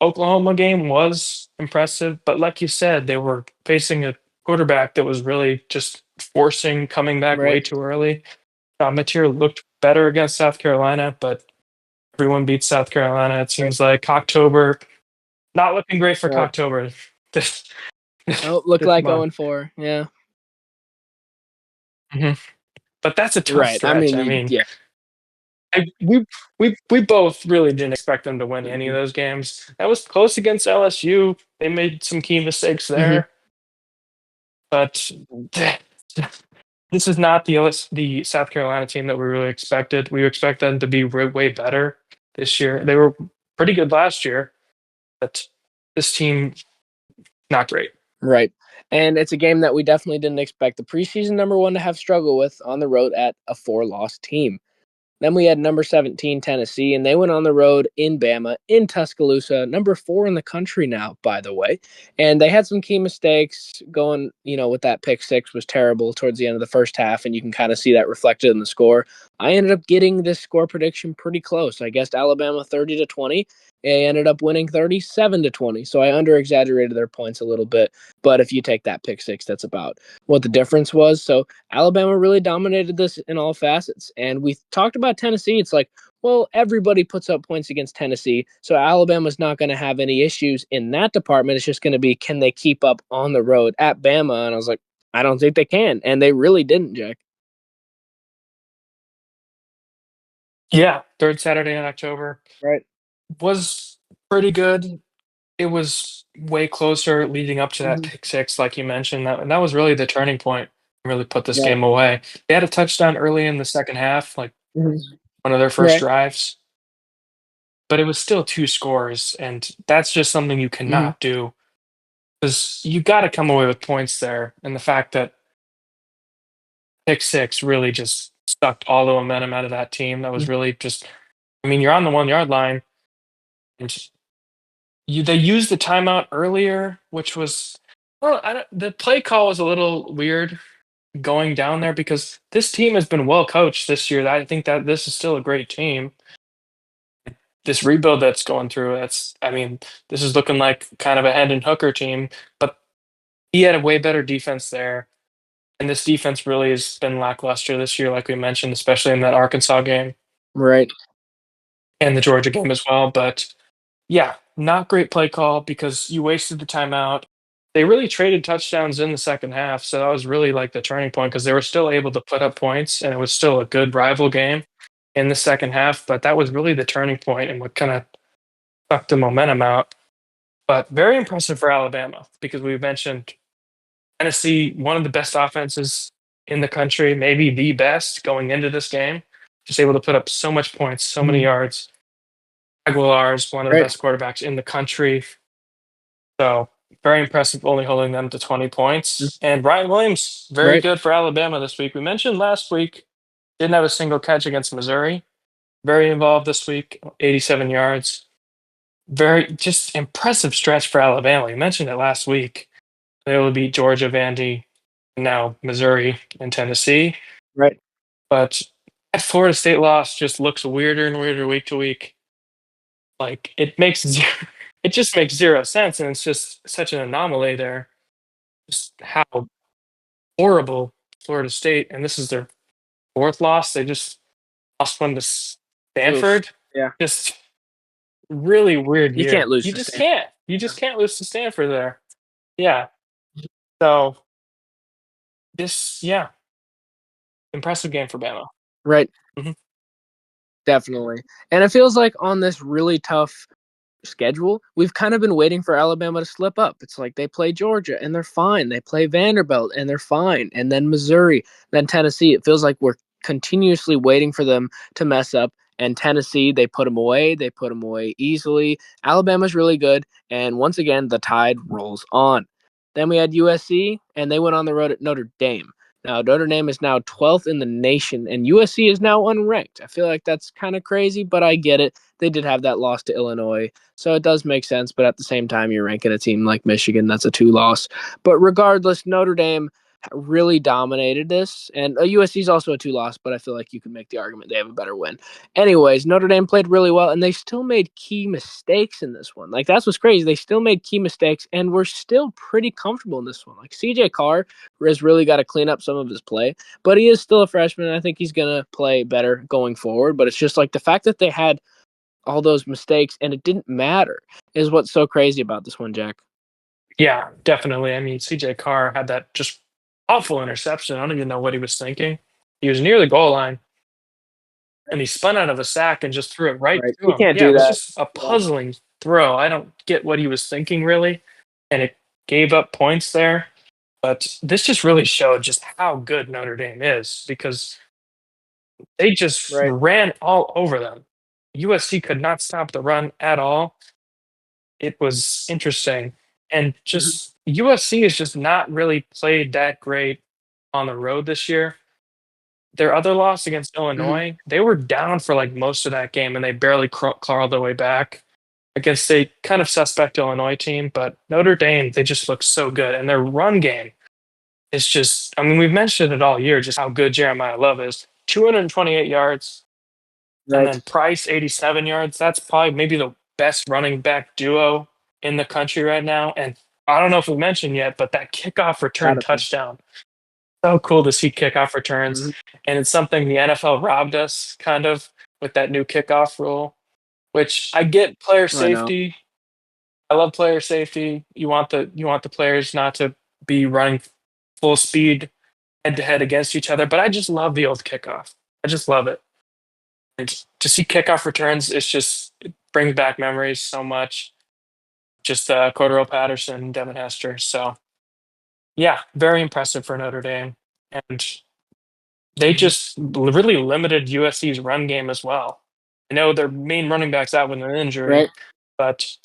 Oklahoma game was impressive, but like you said, they were facing a quarterback that was really just forcing coming back way Right. too early. Material looked better against South Carolina, but everyone beats South Carolina. It Right. seems like October, not looking great for Right. October this Oh, look this like month. 0-4. Yeah. Mhm. But that's a tough Right. I stretch. mean, I mean, yeah. I, we both really didn't expect them to win any of Mm-hmm. those games. That was close against LSU. They made some key mistakes Mm-hmm. there, but this is not the South Carolina team that we really expected. We expect them to be way better this year. They were pretty good last year, but this team not great. Right. And it's a game that we definitely didn't expect the preseason number 1 to have struggle with on the road at a 4-loss team. Then we had number 17, Tennessee, and they went on the road in Bama, in Tuscaloosa, number 4 in the country now, by the way. And they had some key mistakes going, with that pick six was terrible towards the end of the first half, and you can kind of see that reflected in the score. I ended up getting this score prediction pretty close. I guessed Alabama 30-20. They ended up winning 37-20. So I under-exaggerated their points a little bit. But if you take that pick six, that's about what the difference was. So Alabama really dominated this in all facets. And we talked about Tennessee. It's like, Well, everybody puts up points against Tennessee, so Alabama's not going to have any issues in that department. It's just going to be, can they keep up on the road at Bama? And I was like, I don't think they can, and they really didn't, Jack. Yeah, third Saturday in October Right. was pretty good. It was way closer leading up to that Mm-hmm. pick six, like you mentioned. That was really the turning point. Really put this Right. game away. They had a touchdown early in the second half, like Mm-hmm. one of their first Right. drives, but it was still two scores, and that's just something you Mm-hmm. cannot do because you got to come away with points there. And the fact that pick six really just sucked all the momentum out of that team. That was really just, I mean, you're on the 1 yard line, and they used the timeout earlier, which was, well, the play call was a little weird going down there because this team has been well coached this year. I think that this is still a great team. This rebuild that's going through, I mean, this is looking like kind of a Hendon Hooker team, but he had a way better defense there. And this defense really has been lackluster this year, like we mentioned, especially in that Arkansas game Right. and the Georgia game as well. But yeah, not great play call because you wasted the timeout. They really traded touchdowns in the second half, so that was really like the turning point because they were still able to put up points, and it was still a good rival game in the second half. But that was really the turning point and what kind of sucked the momentum out. But very impressive for Alabama because we mentioned Tennessee, one of the best offenses in the country, maybe the best going into this game, just able to put up so much points, so many Mm-hmm. yards. Aguilar is one of the Right. best quarterbacks in the country. So very impressive, only holding them to 20 points. And Ryan Williams, very Right. good for Alabama this week. We mentioned last week, didn't have a single catch against Missouri. Very involved this week, 87 yards. Very just impressive stretch for Alabama. You mentioned it last week. They will beat Georgia, Vandy, now Missouri and Tennessee. Right. But that Florida State loss just looks weirder and weirder week to week. Like it just makes zero sense, and it's just such an anomaly there. Just how horrible Florida State, and this is their fourth loss. They just lost one to Oof. Stanford. Yeah. Just really weird You can't year. lose You to just Stanford. can't. You just can't lose to Stanford there. Yeah. So yeah, impressive game for Bama. Right. Mhm. Definitely. And it feels like on this really tough schedule, we've kind of been waiting for Alabama to slip up. It's like they play Georgia and they're fine. They play Vanderbilt and they're fine. And then Missouri, then Tennessee. It feels like we're continuously waiting for them to mess up. And Tennessee, they put them away. They put them away easily. Alabama's really good. And once again, the tide rolls on. Then we had USC, and they went on the road at Notre Dame. Now, Notre Dame is now 12th in the nation, and USC is now unranked. I feel like that's kind of crazy, but I get it. They did have that loss to Illinois, so it does make sense. But at the same time, you're ranking a team like Michigan, that's a 2 loss. But regardless, Notre Dame really dominated this, and USC is also a 2 loss, but I feel like you can make the argument they have a better win. Anyways, Notre Dame played really well, and they still made key mistakes in this one. Like, that's what's crazy. They still made key mistakes, and we're still pretty comfortable in this one. Like, CJ Carr has really got to clean up some of his play, but he is still a freshman. I think he's going to play better going forward. But it's just like the fact that they had all those mistakes and it didn't matter is what's so crazy about this one, Jack. Yeah, definitely. I mean, CJ Carr had that just awful interception. I don't even know what he was thinking. He was near the goal line and he spun out of a sack and just threw it right Right. to You him. can't Yeah, do it was that. just a Yeah. puzzling throw. I don't get what he was thinking really. And it gave up points there. But this just really showed just how good Notre Dame is because they just Right. ran all over them. USC could not stop the run at all. It was interesting. And Mhm. just USC has just not really played that great on the road this year. Their other loss against Mhm. Illinois, they were down for like most of that game and they barely clawed their way back against a kind of suspect Illinois team. But Notre Dame, they just look so good. And their run game is just, I mean, we've mentioned it all year, just how good Jeremiah Love is. 228 yards, and Right. then Price, 87 yards. That's probably maybe the best running back duo in the country right now. And I don't know if we mentioned yet, but that kickoff return Gotta be. touchdown. So cool to see kickoff returns. Mhm. And it's something the NFL robbed us kind of with that new kickoff rule, which I get player I know. safety. I love player safety. You want the players not to be running full speed head to head against each other, but I just love the old kickoff. I just love it. And to see kickoff returns, it brings back memories so much. Just Cordero Patterson, Devin Hester. So yeah, very impressive for Notre Dame, and they Mhm. just really limited USC's run game as well. I know their main running back's out with an injury, Right. but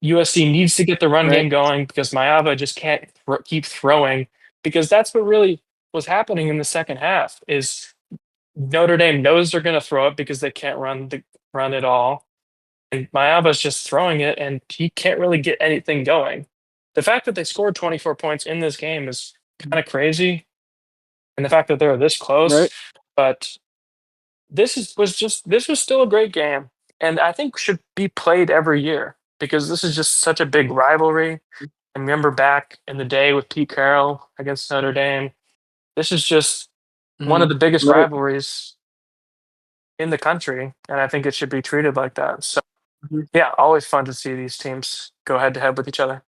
USC needs to get the run Right. game going because Maava just can't keep throwing, because that's what really was happening in the second half. Is Notre Dame knows they're going to throw it because they can't run it all, and Maava's just throwing it, and he can't really get anything going. The fact that they scored 24 points in this game is kind of crazy, and the fact that they're this close, Right. but this was still a great game, and I think should be played every year because this is just such a big rivalry. And remember back in the day with Pete Carroll against Notre Dame, this is just one Hmm. of the biggest Right. rivalries in the country, and I think it should be treated like that. So Mhm. yeah, always fun to see these teams go head to head with each other.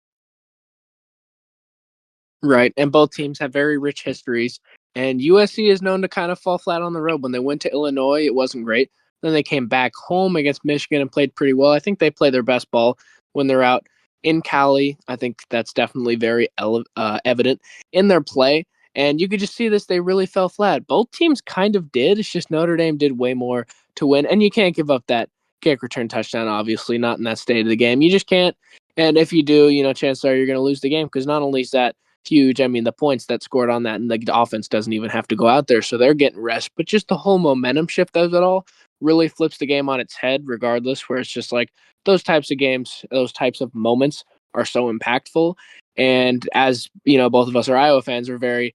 Right, and both teams have very rich histories. And USC is known to kind of fall flat on the road. When they went to Illinois, it wasn't great. Then they came back home against Michigan and played pretty well. I think they play their best ball when they're out in Cali. I think that's definitely very evident in their play. And you could just see this, they really fell flat. Both teams kind of did. It's just Notre Dame did way more to win. And you can't give up that kick return touchdown, obviously, not in that state of the game. You just can't. And if you do, chances are you're going to lose the game because not only is that huge. I mean, the points that scored on that, and the offense doesn't even have to go out there, so they're getting rest. But just the whole momentum shift of it all really flips the game on its head, regardless. Where it's just like those types of games, those types of moments are so impactful. And as both of us are Iowa fans, we're very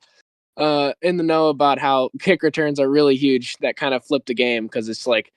in the know about how kick returns are really huge. That kind of flip the game because it's like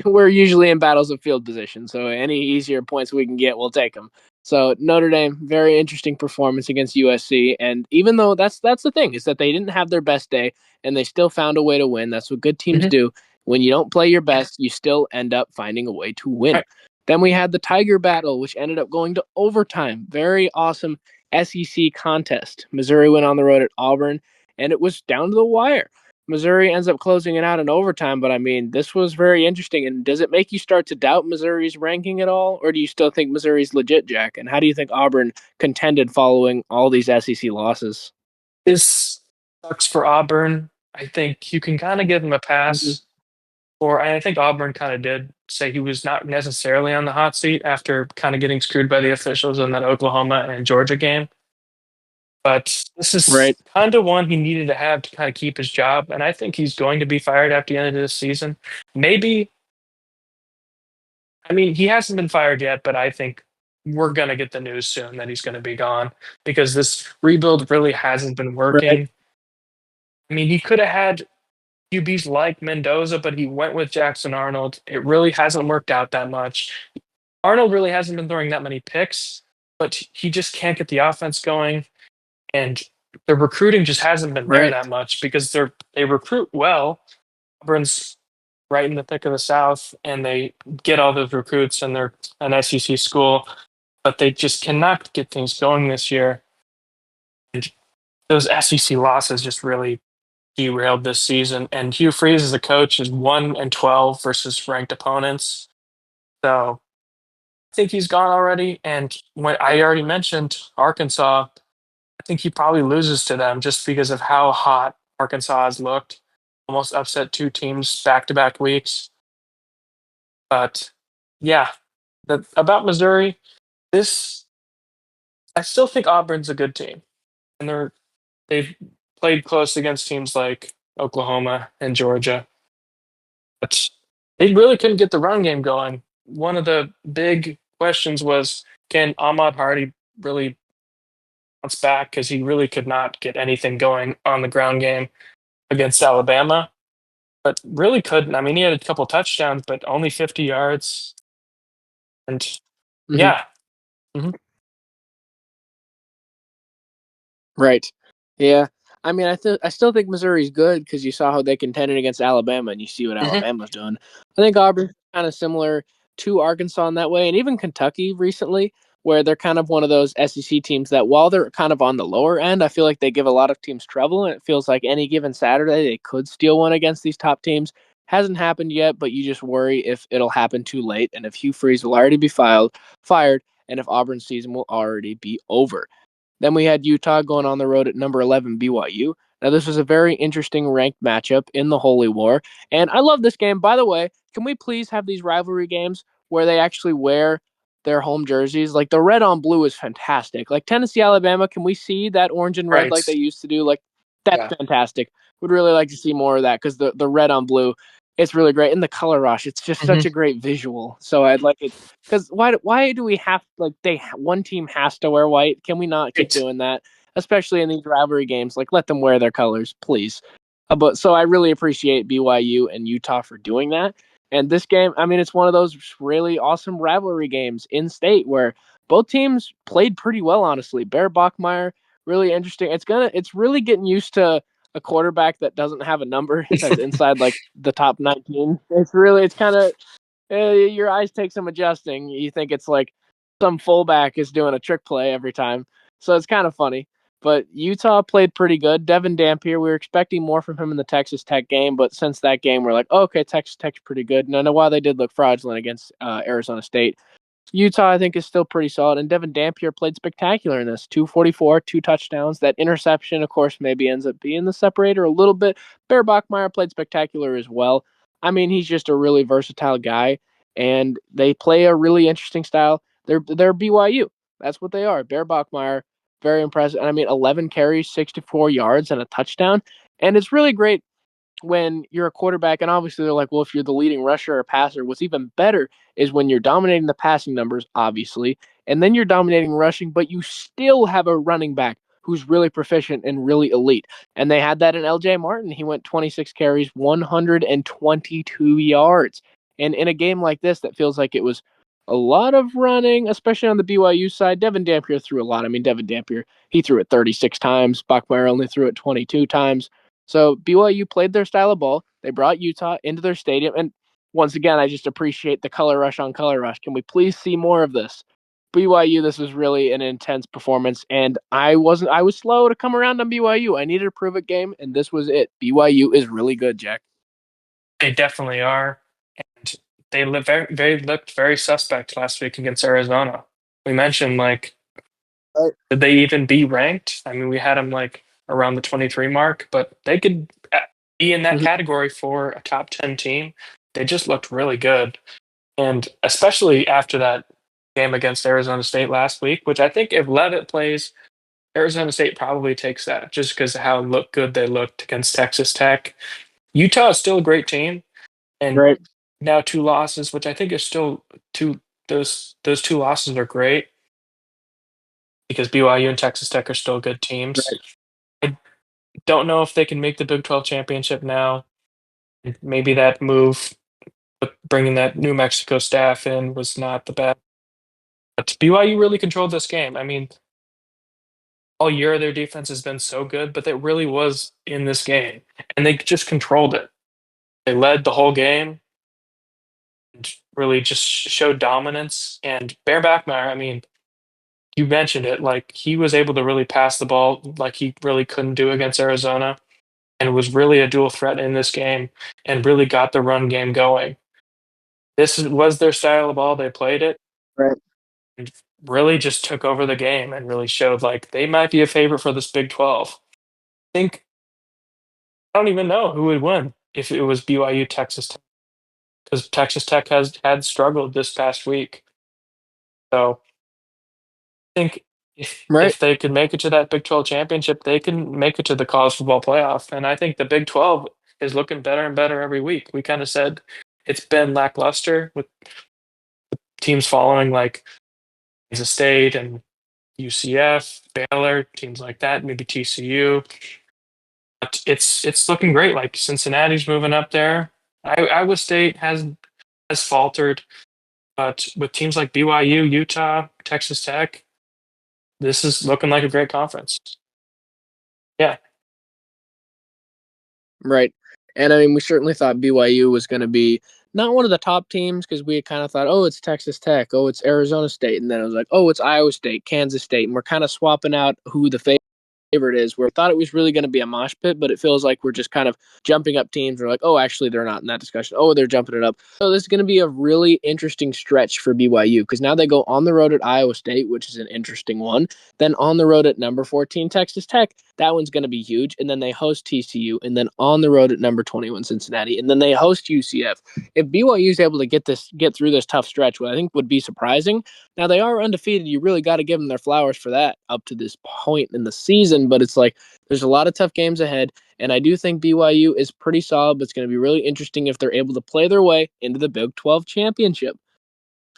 we're usually in battles of field position. So any easier points we can get, we'll take them. So Notre Dame, very interesting performance against USC, and even though that's the thing is that they didn't have their best day, and they still found a way to win. That's what good teams Mhm. do. When you don't play your best, you still end up finding a way to win. Right. Then we had the Tiger Battle, which ended up going to overtime. Very awesome SEC contest. Missouri went on the road at Auburn, and it was down to the wire. Missouri ends up closing it out in overtime, but I mean, this was very interesting. And does it make you start to doubt Missouri's ranking at all, or do you still think Missouri's legit, Jack? And how do you think Auburn contended following all these SEC losses? This sucks for Auburn. I think you can kind of give them a Mm-hmm. pass. Or I think Auburn kind of did say he was not necessarily on the hot seat after kind of getting screwed by the officials in that Oklahoma and Georgia game. But this is Right, kind of one he needed to have to kind of keep his job. And I think he's going to be fired after the end of this season. Maybe, I mean, he hasn't been fired yet, but I think we're going to get the news soon that he's going to be gone because this rebuild really hasn't been right, working. I mean, he could have had QBs like Mendoza, but he went with Jackson Arnold. It really hasn't worked out that much. Arnold really hasn't been throwing that many picks, but he just can't get the offense going. And the recruiting just hasn't been there right, that much because they recruit well. Auburn's right in the thick of the South, and they get all those recruits, and they're an SEC school, but they just cannot get things going this year. And those SEC losses just really derailed this season. And Hugh Freeze as a coach is 1-12 versus ranked opponents. So I think he's gone already. And when I already mentioned Arkansas, I think he probably loses to them just because of how hot Arkansas has looked. Almost upset two teams back to back weeks. But yeah, about Missouri, this I still think Auburn's a good team. And they've played close against teams like Oklahoma and Georgia. But they really couldn't get the run game going. One of the big questions was, can Ahmad Hardy really bounce back? Because he really could not get anything going on the ground game against Alabama, but really couldn't. I mean, he had a couple touchdowns, but only 50 yards. And hmm, yeah, mhm. right. Yeah. I mean, I still think Missouri's good because you saw how they contended against Alabama, and you see what Hmm. Alabama's doing. I think Auburn's kind of similar to Arkansas in that way, and even Kentucky recently, where they're kind of one of those SEC teams that, while they're kind of on the lower end, I feel like they give a lot of teams trouble, and it feels like any given Saturday they could steal one against these top teams. Hasn't happened yet, but you just worry if it'll happen too late, and if Hugh Freeze will already be fired, and if Auburn's season will already be over. Then we had Utah going on the road at number 11 BYU. Now, this was a very interesting ranked matchup in the Holy War. And I love this game. By the way, can we please have these rivalry games where they actually wear their home jerseys? Like the red on blue is fantastic. Like Tennessee, Alabama, can we see that orange and red Right. like they used to do? Like that's Yeah. fantastic. Would really like to see more of that because the red on blue, it's really great. And the color rush, it's just Hmm. such a great visual. So I'd like it because why do we have like one team has to wear white? Can we not keep Right. doing that? Especially in these rivalry games, like let them wear their colors, please. But so I really appreciate BYU and Utah for doing that. And this game, I mean, it's one of those really awesome rivalry games in state where both teams played pretty well, honestly. Bear Bachmeyer, really interesting. It's really getting used to a quarterback that doesn't have a number that's inside like the top 19. It's kind of your eyes take some adjusting. You think it's like some fullback is doing a trick play every time. So it's kind of funny. But Utah played pretty good. Devin Dampier, we were expecting more from him in the Texas Tech game, but since that game, we're like, oh, okay, Texas Tech's pretty good. And I know why they did look fraudulent against Arizona State. Utah, I think, is still pretty solid, and Devin Dampier played spectacular in this. 244, 2 touchdowns. That interception, of course, maybe ends up being the separator a little bit. Bear Bachmeyer played spectacular as well. I mean, he's just a really versatile guy, and they play a really interesting style. They're BYU. That's what they are. Bear Bachmeyer, very impressive. And I mean, 11 carries, 64 yards, and a touchdown. And it's really great when you're a quarterback, and obviously they're like, well, if you're the leading rusher or passer, what's even better is when you're dominating the passing numbers, obviously, and then you're dominating rushing, but you still have a running back who's really proficient and really elite. And they had that in LJ Martin. He went 26 carries, 122 yards. And in a game like this, that feels like it was a lot of running, especially on the BYU side. Devin Dampier threw a lot. I mean, Devin Dampier, he threw it 36 times. Bachmeyer only threw it 22 times. So BYU played their style of ball. They brought Utah into their stadium. And once again, I just appreciate the color rush on color rush. Can we please see more of this? BYU, this was really an intense performance, and I was slow to come around on BYU. I needed a prove it game, and this was it. BYU is really good, Jack. They definitely are. And they looked very suspect last week against Arizona. We mentioned like, Right. did they even be ranked? I mean, we had them like around the 23 mark, but they could be in that Mhm. category for a top 10 team. They just looked really good. And especially after that game against Arizona State last week, which I think if Levitt plays, Arizona State probably takes that just because of how good they looked against Texas Tech. Utah is still a great team, and Great. now 2 losses, which I think is still two. Those 2 losses are great because BYU and Texas Tech are still good teams. Right. I don't know if they can make the Big 12 championship now. Maybe that move, with bringing that New Mexico staff in, was not the best. But BYU really controlled this game. I mean, all year their defense has been so good, but that really was in this game, and they just controlled it. They led the whole game and really just showed dominance. And Bear Bachmeyer, I mean, you mentioned it, like he was able to really pass the ball like he really couldn't do against Arizona, and was really a dual threat in this game, and really got the run game going. Was their style of ball. They played it Right. and really just took over the game and really showed like they might be a favorite for this Big 12. I think I don't even know who would win if it was BYU Texas Tech, because Texas Tech has had struggled this past week. So I think Right. if they could make it to that Big 12 championship, they can make it to the college football playoff. And I think the Big 12 is looking better and better every week. We kind of said it's been lackluster with teams following like Kansas State and UCF, Baylor, teams like that, maybe TCU. But it's looking great. Like Cincinnati's moving up there. Iowa State has faltered, but with teams like BYU, Utah, Texas Tech, this is looking like a great conference. Yeah. Right. And I mean, we certainly thought BYU was going to be not one of the top teams because we kind of thought, oh, it's Texas Tech, oh, it's Arizona State, and then it was like, oh, it's Iowa State, Kansas State, and we're kind of swapping out who the favorite is. Where we thought it was really going to be a mosh pit, but it feels like we're just kind of jumping up teams. We're like, oh, actually, they're not in that discussion. Oh, they're jumping it up. So this is going to be a really interesting stretch for BYU because now they go on the road at Iowa State, which is an interesting one. Then on the road at number 14 Texas Tech. That one's going to be huge. And then they host TCU, and then on the road at number 21 Cincinnati, and then they host UCF. If BYU is able to get through this tough stretch, what I think would be surprising. Now they are undefeated. You really got to give them their flowers for that up to this point in the season. But it's like there's a lot of tough games ahead, and I do think BYU is pretty solid. But it's going to be really interesting if they're able to play their way into the Big 12 championship.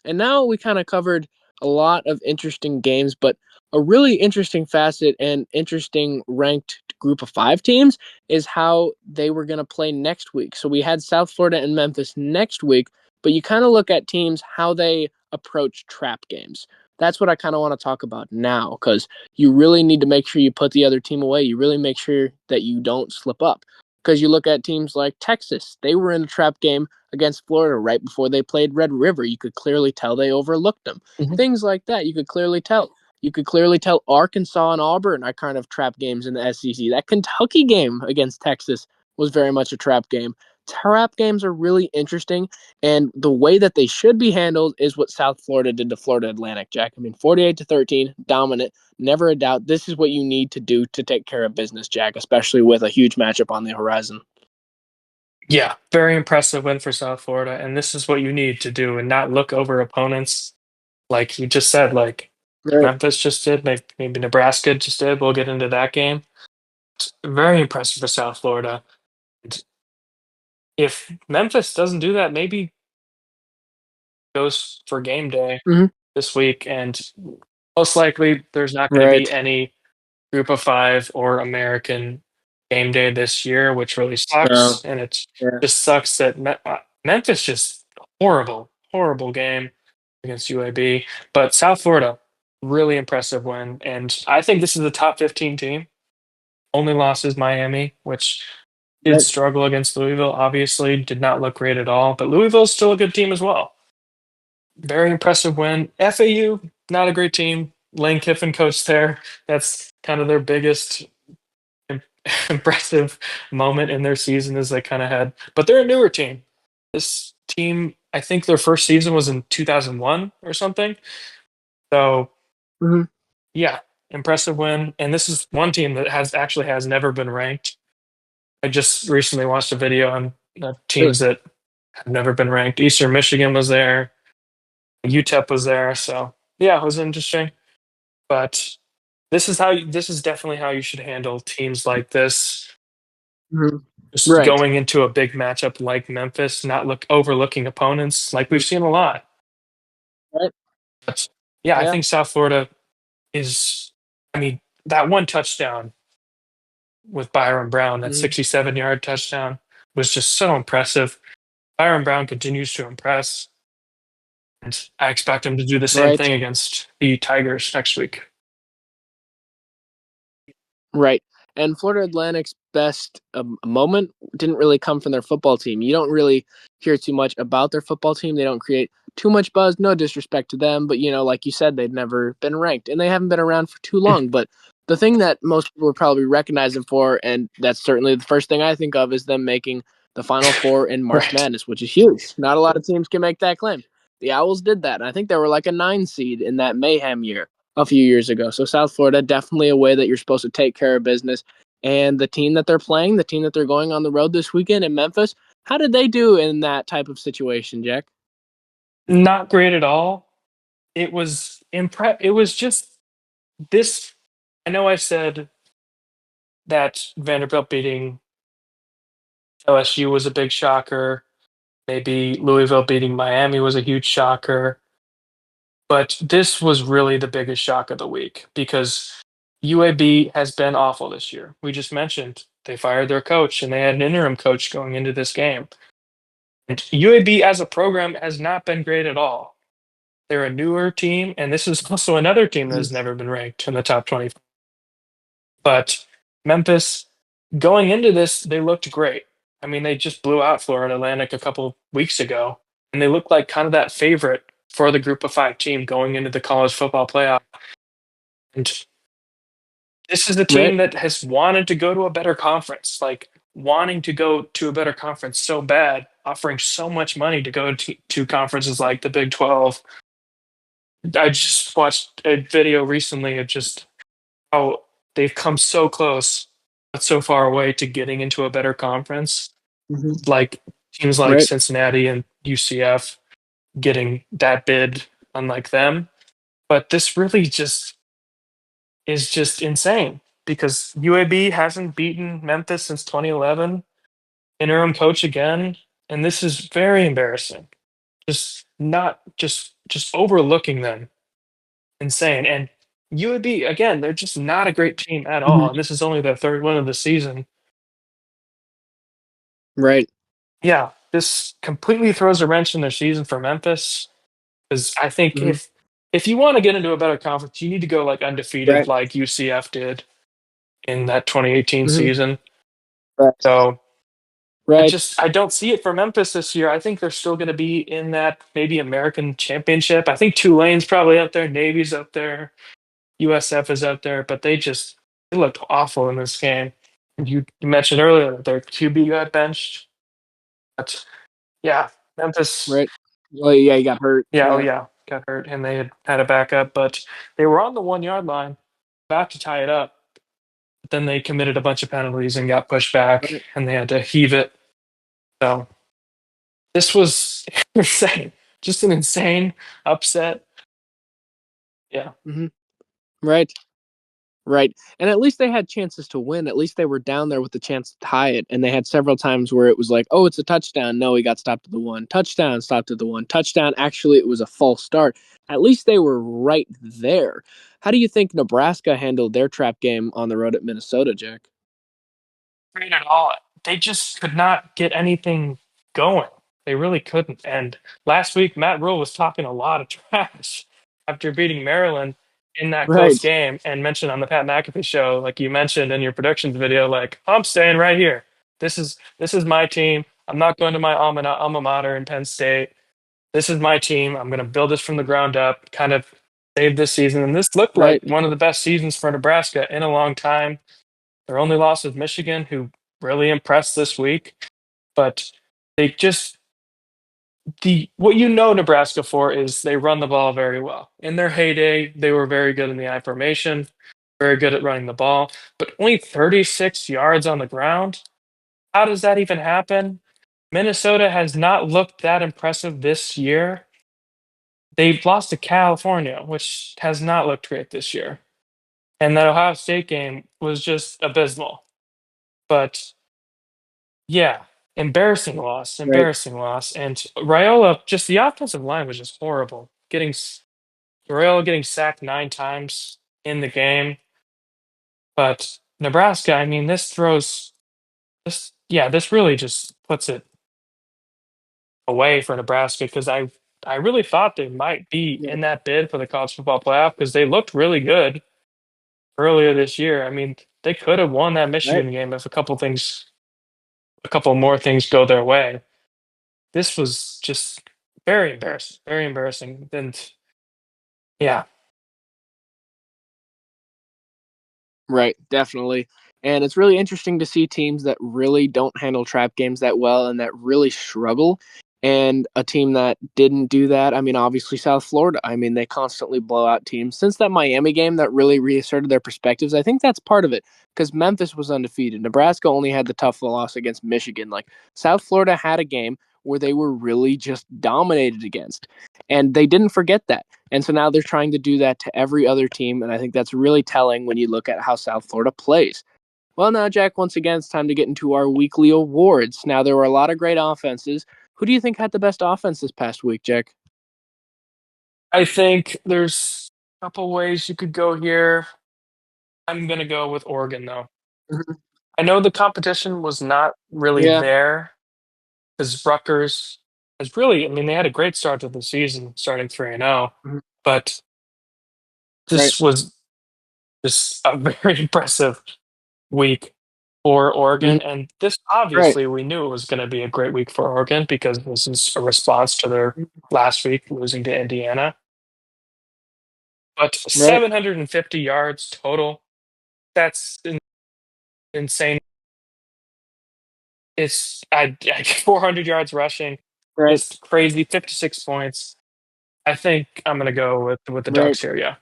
And now we kind of covered a lot of interesting games, but a really interesting facet and interesting ranked group of 5 teams is how they were going to play next week. So we had South Florida and Memphis next week, but you kind of look at teams how they approach trap games. That's what I kind of want to talk about now because you really need to make sure you put the other team away. You really make sure that you don't slip up. Because you look at teams like Texas, they were in a trap game against Florida right before they played Red River. You could clearly tell they overlooked them. Mhm. Things like that, you could clearly tell. You could clearly tell Arkansas and Auburn are kind of trap games in the SEC. That Kentucky game against Texas was very much a trap game. Trap games are really interesting, and the way that they should be handled is what South Florida did to Florida Atlantic, Jack. I mean, 48-13, dominant, never a doubt. This is what you need to do to take care of business, Jack, especially with a huge matchup on the horizon. Yeah, very impressive win for South Florida, and this is what you need to do and not look over opponents like you just said, like Right. Memphis just did, maybe Nebraska just did. We'll get into that game. It's very impressive for South Florida. And if Memphis doesn't do that, maybe goes for game day Mm-hmm. this week, and most likely there's not going to be Right. any Group of Five or American game day this year, which really No. sucks. And it Yeah. just sucks that Memphis just horrible, horrible game against UAB. But South Florida, really impressive win. And I think this is the top 15 team. Only loss is Miami, which did Right. struggle against Louisville, obviously, did not look great at all. But Louisville's still a good team as well. Very impressive win. FAU, not a great team. Lane Kiffin coached there. That's kind of their biggest im- impressive moment in their season as they kind of had. But they're a newer team. This team, I think their first season was in 2001 or something. So Mm-hmm. yeah, impressive win. And this is one team that has never been ranked. I just recently watched a video on Really. teams that have never been ranked. Eastern Michigan was there. UTEP was there. So yeah, it was interesting. But this is definitely how you should handle teams like this. Mm-hmm. Just Right. going into a big matchup like Memphis, not look overlooking opponents like we've seen a lot. Right. But yeah, I Yeah. think South Florida is. I mean, that one touchdown with Byron Brown, that Mm-hmm. 67-yard touchdown, was just so impressive. Byron Brown continues to impress, and I expect him to do the same Right. thing against the Tigers next week. Right. And Florida Atlantic's best moment didn't really come from their football team. You don't really hear too much about their football team. They don't create too much buzz. No disrespect to them, but like you said, they've never been ranked and they haven't been around for too long. But the thing that most people would probably recognize them for, and that's certainly the first thing I think of, is them making the Final Four in March Right. Madness, which is huge. Not a lot of teams can make that claim. The Owls did that. And I think they were like a 9 seed in that mayhem year a few years ago. So South Florida, definitely a way that you're supposed to take care of business. And the team that they're playing, the team that they're going on the road this weekend in Memphis, how did they do in that type of situation, Jack? Not great at all. It was just this. I know I said that Vanderbilt beating LSU was a big shocker. Maybe Louisville beating Miami was a huge shocker. But this was really the biggest shock of the week because UAB has been awful this year. We just mentioned they fired their coach and they had an interim coach going into this game. And UAB as a program has not been great at all. They're a newer team, and this is also another team that has never been ranked in the top 20. But Memphis going into this, they looked great. I mean, they just blew out Florida Atlantic a couple weeks ago, and they looked like kind of that favorite for the Group of Five team going into the college football playoff. And this is a Right. team that has wanted to go to a better conference, like wanting to go to a better conference so bad, offering so much money to go to conferences like the Big 12. I just watched a video recently of just how they've come so close, but so far away to getting into a better conference. Hmm. Like teams like Right. Cincinnati and UCF getting that bid, unlike them. But this really just is just insane because UAB hasn't beaten Memphis since 2011. Interim coach again, and this is very embarrassing. Just not just overlooking them. Insane. And UAB again, they're just not a great team at all. Hmm. And this is only their third win of the season. Right. Yeah, this completely throws a wrench in their season for Memphis. Because I think Hmm. if you want to get into a better conference, you need to go like undefeated, Right. like UCF did in that 2018 Hmm. season. Right. So Right. I don't see it for Memphis this year. I think they're still going to be in that maybe American Championship. I think Tulane's probably up there, Navy's up there, USF is up there, but they looked awful in this game. You mentioned earlier that their QB got benched. But yeah, Memphis. Right. Well, yeah, he got hurt. Yeah, oh Yeah. yeah, got hurt, and they had a backup, but they were on the 1 yard line, about to tie it up. But then they committed a bunch of penalties and got pushed back, Right. and they had to heave it. So this was insane, just an insane upset. Yeah, Hmm. Right. Right. And at least they had chances to win. At least they were down there with the chance to tie it. And they had several times where it was like, oh, it's a touchdown. No, he got stopped at the one. Touchdown, stopped at the one. Touchdown. Actually, it was a false start. At least they were right there. How do you think Nebraska handled their trap game on the road at Minnesota, Jack? great at all. They just could not get anything going. They really couldn't. And last week, Matt Rule was talking a lot of trash after beating Maryland in that close Right. game and mentioned on the Pat McAfee show, like you mentioned in your predictions video, like I'm staying right here. This is my team. I'm not going to my alma mater in Penn State. This is my team. I'm going to build this from the ground up. Kind of save this season. And this looked like Right. one of the best seasons for Nebraska in a long time. Their only loss was Michigan, who really impressed this week. But they just the what you know Nebraska for is they run the ball very well. In their heyday, they were very good in the I formation, very good at running the ball, but only 36 yards on the ground. How does that even happen? Minnesota has not looked that impressive this year. They've lost to California, which has not looked great this year. And that Ohio State game was just abysmal. But yeah, Right. embarrassing loss. And Raiola, just the offensive line was just horrible. Raiola getting sacked 9 times in the game. But Nebraska, I mean, this really just puts it away for Nebraska because I really thought they might be Right. in that bid for the college football playoff because they looked really good earlier this year. I mean, they could have won that Right. Michigan game if a couple more things go their way. This was just very embarrassing, very embarrassing. And yeah, Right, definitely. And it's really interesting to see teams that really don't handle trap games that well and that really struggle. And a team that didn't do that, I mean, obviously South Florida. I mean, they constantly blow out teams. Since that Miami game that really reasserted their perspectives, I think that's part of it because Memphis was undefeated. Nebraska only had the tough loss against Michigan. Like, South Florida had a game where they were really just dominated against. And they didn't forget that. And so now they're trying to do that to every other team. And I think that's really telling when you look at how South Florida plays. Well, now, Jack, once again, it's time to get into our weekly awards. Now, there were a lot of great offenses. Who do you think had the best offense this past week, Jack? I think there's a couple ways you could go here. I'm gonna go with Oregon though. Mhm. I know the competition was not really Yeah. there because Rutgers has really, I mean, they had a great start to the season, starting 3-0, Mhm. but Right. this was just a very impressive week for Oregon. Mhm. And this, Right. obviously, we knew it was going to be a great week for Oregon because this is a response to their last week losing to Indiana. But Right. 750 yards total, that's insane. It's 400 yards rushing, Right. just crazy. 56 points. I think I'm gonna go with the Right. Ducks here. Yeah.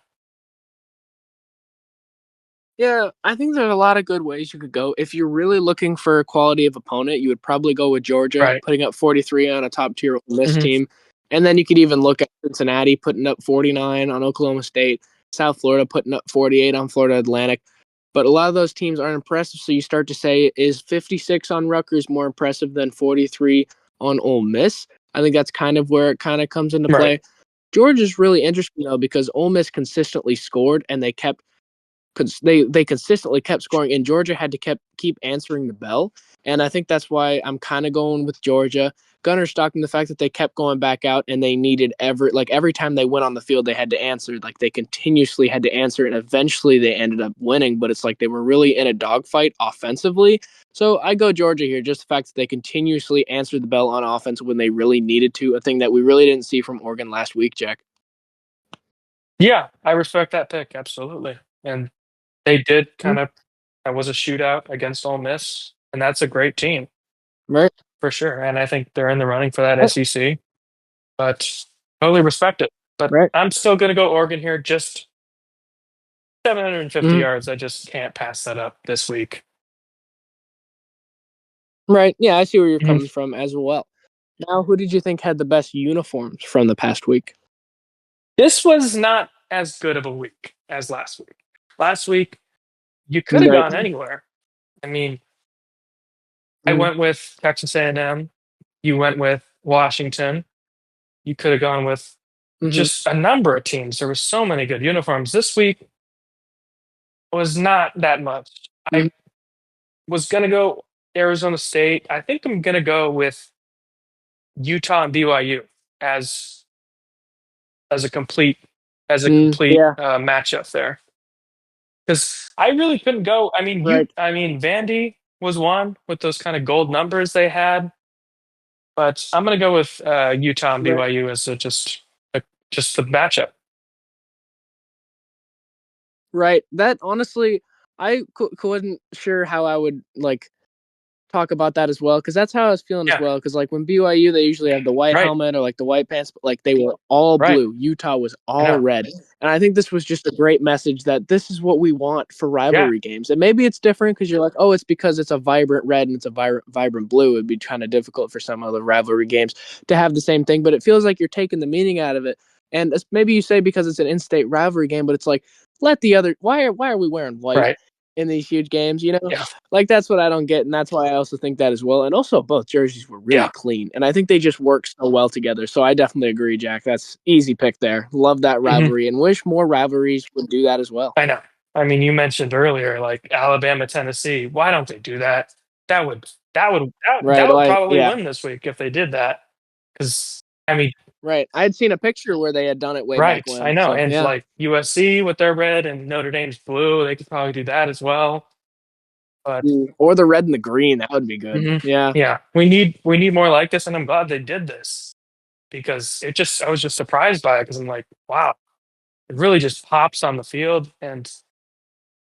Yeah, I think there's a lot of good ways you could go. If you're really looking for a quality of opponent, you would probably go with Georgia, Right. putting up 43 on a top tier Ole Miss Hmm. team. And then you could even look at Cincinnati putting up 49 on Oklahoma State, South Florida putting up 48 on Florida Atlantic. But a lot of those teams aren't impressive. So you start to say, is 56 on Rutgers more impressive than 43 on Ole Miss? I think that's kind of where it kind of comes into Right. play. Georgia's really interesting, though, because Ole Miss consistently scored and they consistently kept scoring, and Georgia had to keep answering the bell. And I think that's why I'm kind of going with Georgia. Gunner's talking the fact that they kept going back out and they needed every time they went on the field they had to answer, like they continuously had to answer, and eventually they ended up winning. But it's like they were really in a dogfight offensively. So I go Georgia here, just the fact that they continuously answered the bell on offense when they really needed to, a thing that we really didn't see from Oregon last week, Jack. Yeah, I respect that pick absolutely. And they did Mm, kind of. That was a shootout against Ole Miss, and that's a great team right, for sure. And I think they're in the running for that right, SEC. But totally respect it. But right. I'm still gonna go Oregon here. Just 750 Mm-hmm. yards. I just can't pass that up this week. Right. Yeah, I see where you're Mhm. coming from as well. Now, who did you think had the best uniforms from the past week? This was not as good of a week as last week. Last week, you could have Right. gone anywhere. I mean, I Mm-hmm. went with Texas A&M. You went with Washington. You could have gone with Mm-hmm. just a number of teams. There were so many good uniforms. This week was not that much. Mm-hmm. I was gonna go Arizona State. I think I'm gonna go with Utah and BYU as as a complete Yeah. matchup there. Because I really couldn't go. I mean, Right. Vandy was one with those kind of gold numbers they had, but I'm gonna go with Utah and Right. BYU as just the matchup. Right. That honestly, I couldn't sure how I would like talk about that as well, because that's how I was feeling as Yeah, well. Because like when BYU, they usually have the white right, helmet or like the white pants, but like they were all right. blue. Utah was I all know. red, and I think this was just a great message that this is what we want for Yeah, rivalry games. And maybe it's different because you're like, oh, it's because it's a vibrant red and it's a vibrant blue. It'd be kind of difficult for some other rivalry games to have the same thing, but it feels like you're taking the meaning out of it. And maybe you say because it's an in-state rivalry game, but it's like let the other why are we wearing white right. in these huge games? Yeah, Like that's what I don't get, and that's why I also think that as well. And also, both jerseys were really yeah. clean, and I think they just work so well together. So I definitely agree, Jack. That's easy pick there. Love that Hmm. rivalry, and wish more rivalries would do that as well. I know. I mean, you mentioned earlier like Alabama, Tennessee. Why don't they do that? That Right? would Like, probably yeah, win this week if they did that. Because I mean, right. I had seen a picture where they had done it way back right, I when. know. So And yeah. like USC with their red and Notre Dame's blue, they could probably do that as well. But Or the red and the green. That would be good. mhm, Yeah. yeah, we need more like this, and I'm glad they did this because I was just surprised by it because I'm like, wow, it really just pops on the field. And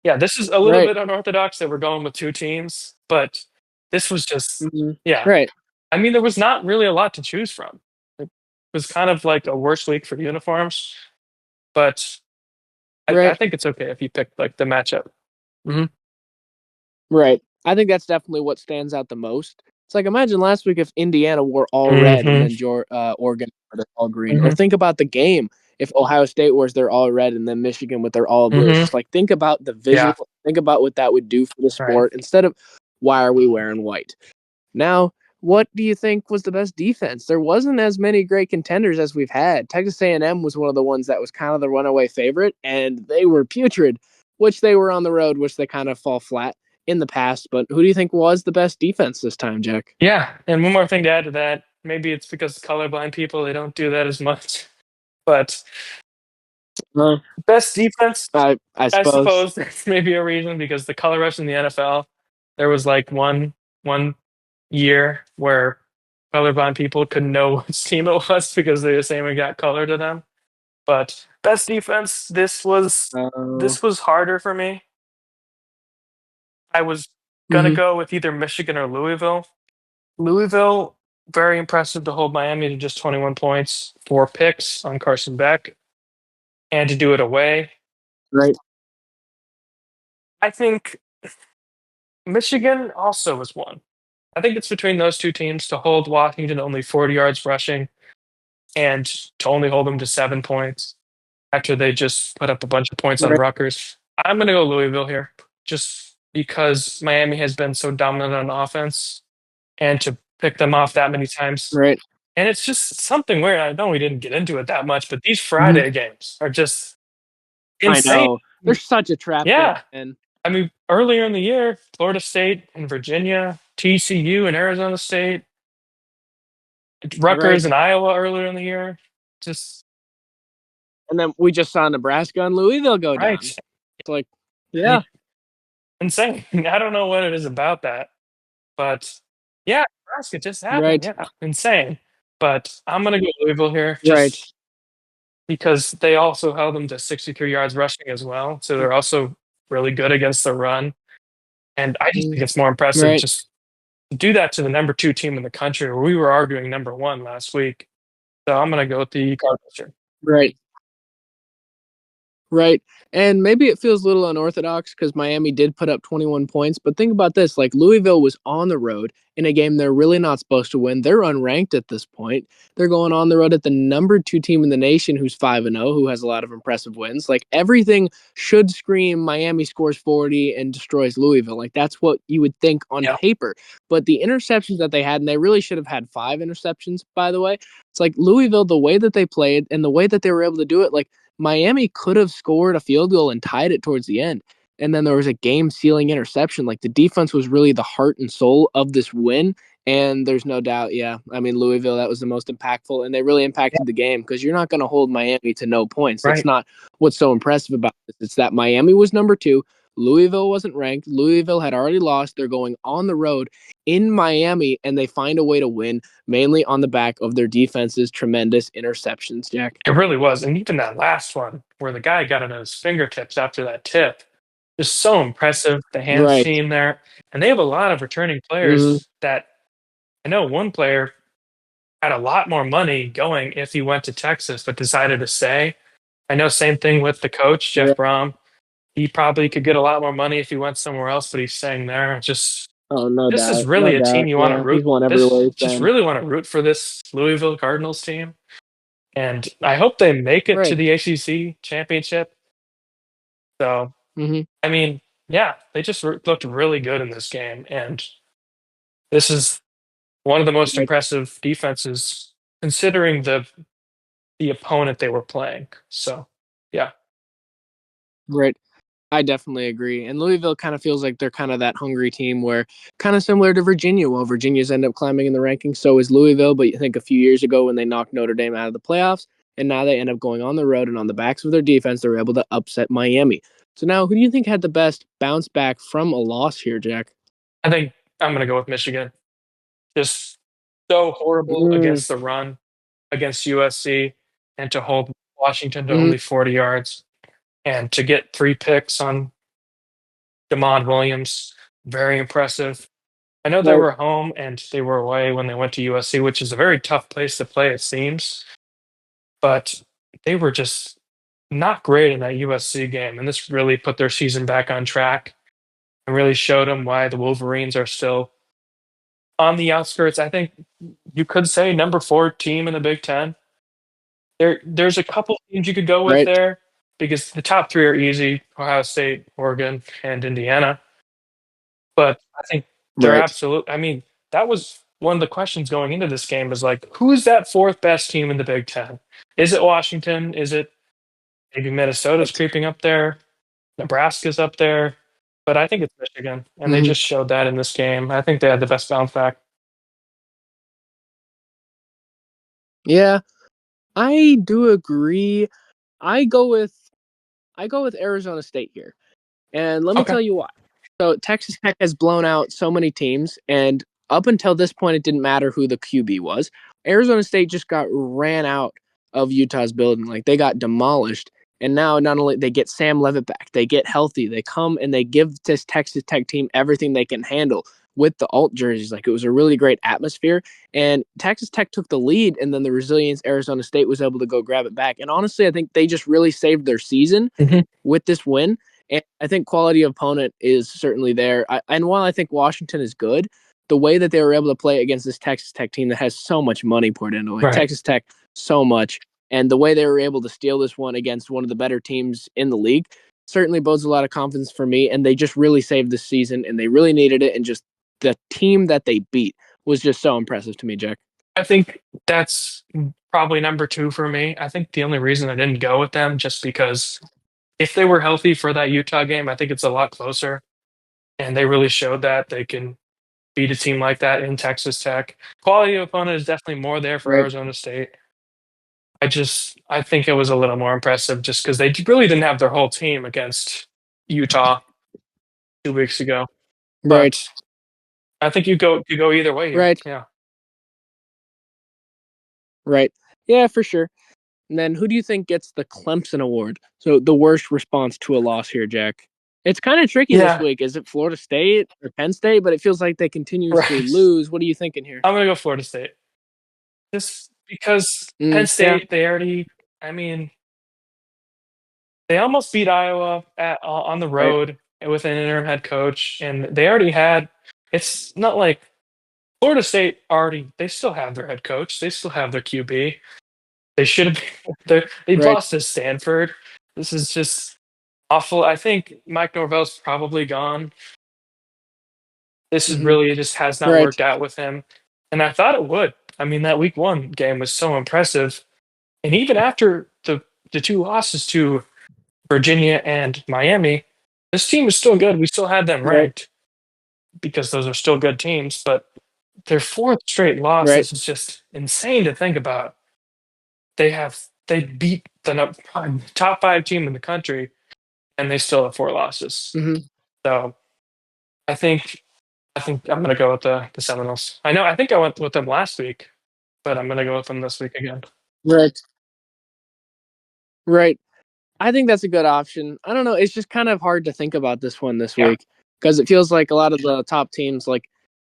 yeah, this is a little Right. bit unorthodox that we're going with two teams, but this was just Hmm. yeah. Right. I mean, there was not really a lot to choose from. It was kind of like a worse week for uniforms, but I Right. think it's okay if you pick like the matchup. Hmm. Right. I think that's definitely what stands out the most. It's like imagine last week if Indiana wore all red and Hmm. then Oregon were all green. Or Hmm. think about the game if Ohio State wears their all red and then Michigan with their all blue. It's Hmm. just like think about the Yeah. visual, think about what that would do for the Right. sport instead of why are we wearing white? Now, what do you think was the best defense? There wasn't as many great contenders as we've had. Texas A&M was one of the ones that was kind of the runaway favorite, and they were putrid, which they were on the road, which they kind of fall flat in the past. But who do you think was the best defense this time, Jack? Yeah. And one more thing to add to that, maybe it's because colorblind people they don't do that as much, but Uh, best defense. I I suppose. suppose that's maybe a reason because the color rush in the NFL. There was like one year where colorblind people couldn't know which team it was because they were saying we got color to them. But best defense, Oh. this was harder for me. I was gonna Mhm. go with either Michigan or Louisville. Louisville, very impressive to hold Miami to just 21 points, 4 picks on Carson Beck, and to do it away. Right. I think Michigan also was one. I think it's between those two teams to hold Washington to only 40 yards rushing and to only hold them to 7 points after they just put up a bunch of points on Right. Rutgers. I'm going to go Louisville here just because Miami has been so dominant on offense and to pick them off that many times. Right. And it's just something where I know we didn't get into it that much, but these Mhm. Friday games are just I insane. know. They're such a trap game, Yeah. and I mean, earlier in the year, Florida State and Virginia, TCU and Arizona State, right. Rutgers and Iowa earlier in the year. Just And then we just saw Nebraska and Louisville go down. right. It's like, yeah. Insane. I don't know what it is about that, but yeah, Nebraska just happened. Right. Yeah, insane. But I'm gonna go Louisville here Right. just because they also held them to 63 yards rushing as well. So they're also really good against the run. And I just Mm. think it's more impressive Right. just to do that to the number 2 team in the country where we were arguing number 1 last week. So I'm gonna go with the Cardinals here. Right. Right. And maybe it feels a little unorthodox because Miami did put up 21 points. But think about this, like Louisville was on the road in a game they're really not supposed to win. They're unranked at this point. They're going on the road at the number 2 team in the nation who's 5-0, who has a lot of impressive wins. Like everything should scream Miami scores 40 and destroys Louisville. Like that's what you would think on Yeah. paper. But the interceptions that they had, and they really should have had 5 interceptions, by the way. It's like Louisville, the way that they played and the way that they were able to do it, like Miami could have scored a field goal and tied it towards the end. And then there was a game sealing interception. Like the defense was really the heart and soul of this win. And there's no doubt, yeah. I mean, Louisville, that was the most impactful, and they really Yeah. impacted the game because you're not going to hold Miami to no points. That's Right. not what's so impressive about this. It's that Miami was number 2. Louisville wasn't ranked. Louisville had already lost. They're going on the road in Miami, and they find a way to win, mainly on the back of their defense's tremendous interceptions, Jack. It really was. And even that last one where the guy got it on his fingertips after that tip, just so impressive. The hands Right. team there. And they have a lot of returning Mm-hmm. players that I know one player had a lot more money going if he went to Texas, but decided to stay. I know same thing with the coach, Jeff Right. Brom. He probably could get a lot more money if he went somewhere else, but he's staying there. Just Oh, no this is doubt. No really a team doubt. you want to Yeah. root. He's won everywhere This he's just been. really want to root for this Louisville Cardinals team. And I hope they make it to Right. the ACC championship. So, Mm-hmm. I mean, yeah, they just looked really good in this game. And this is one of the most Right. impressive defenses considering the opponent they were playing. So, yeah. Right. I definitely agree. And Louisville kind of feels like they're kind of that hungry team where kind of similar to Virginia. Well, Virginia's end up climbing in the rankings. So is Louisville. But you think a few years ago when they knocked Notre Dame out of the playoffs, and now they end up going on the road and on the backs of their defense, they were able to upset Miami. So now who do you think had the best bounce back from a loss here, Jack? I think I'm going to go with Michigan. Just so horrible Mm, against the run against USC and to hold Washington to mm-hmm. only 40 yards and to get 3 picks on Damon Williams. Very impressive. I know they Right. were home and they were away when they went to USC, which is a very tough place to play, it seems. But they were just not great in that USC game. And this really put their season back on track and really showed them why the Wolverines are still on the outskirts. I think you could say number 4 team in the Big Ten. There's a couple teams you could go with Right. there because the top 3 are easy: Ohio State, Oregon, and Indiana. But I think they're Right. absolute. I mean, that was one of the questions going into this game is like, who's that 4th best team in the Big Ten? Is it Washington? Is it maybe Minnesota's Right. creeping up there? Nebraska's up there. But I think it's Michigan, and they Mm-hmm. just showed that in this game. I think they had the best bounce back. Yeah, I do agree. I go with I go with Arizona State here. And let me Okay. tell you why. So Texas Tech has blown out so many teams, and up until this point, it didn't matter who the QB was. Arizona State just got ran out of Utah's building. Like, they got demolished. And now not only they get Sam Levitt back, they get healthy. They come and they give this Texas Tech team everything they can handle with the alt jerseys. Like, it was a really great atmosphere. And Texas Tech took the lead, and then the resilience Arizona State was able to go grab it back. And honestly, I think they just really saved their season with this win. And I think quality of opponent is certainly there. And while I think Washington is good, the way that they were able to play against this Texas Tech team that has so much money poured into it, like Right. Texas Tech, so much, and the way they were able to steal this one against one of the better teams in the league certainly bodes a lot of confidence for me. And they just really saved this season, and they really needed it. And just the team that they beat was just so impressive to me, Jack. I think that's probably number 2 for me. I think the only reason I didn't go with them just because if they were healthy for that Utah game, I think it's a lot closer. And they really showed that they can beat a team like that in Texas Tech. Quality of opponent is definitely more there for Right. Arizona State. I think it was a little more impressive just because they really didn't have their whole team against Utah 2 weeks ago. Right. But I think you go either way here. Right. Yeah. Right. Yeah, for sure. And then who do you think gets the Clemson Award? So the worst response to a loss here, Jack. It's kind of tricky this Yeah. week. Is it Florida State or Penn State? But it feels like they continuously Right. lose. What are you thinking here? I'm gonna go Florida State. Just because Penn Yeah. State, I mean, they almost beat Iowa on the Right. road with an interim head coach, and they already had. It's not like Florida State they still have their head coach, they still have their QB. They should have. They Right. lost to Stanford. This is just awful. I think Mike Norvell's probably gone. This is Mm-hmm. really just has not Right. worked out with him, and I thought it would. I mean, that week 1 game was so impressive, and even after the 2 losses to Virginia and Miami, this team is still good. We still had them Right. ranked because those are still good teams, but their 4th straight loss Right. is just insane to think about. They beat the top 5 team in the country, and they still have 4 losses. Mm-hmm. So I think I'm gonna go with the Seminoles. I think I went with them last week, but I'm gonna go with them this week again. Right. Right. I think that's a good option. I don't know. It's just kind of hard to think about this one this Yeah. week because it feels like a lot of the top teams, like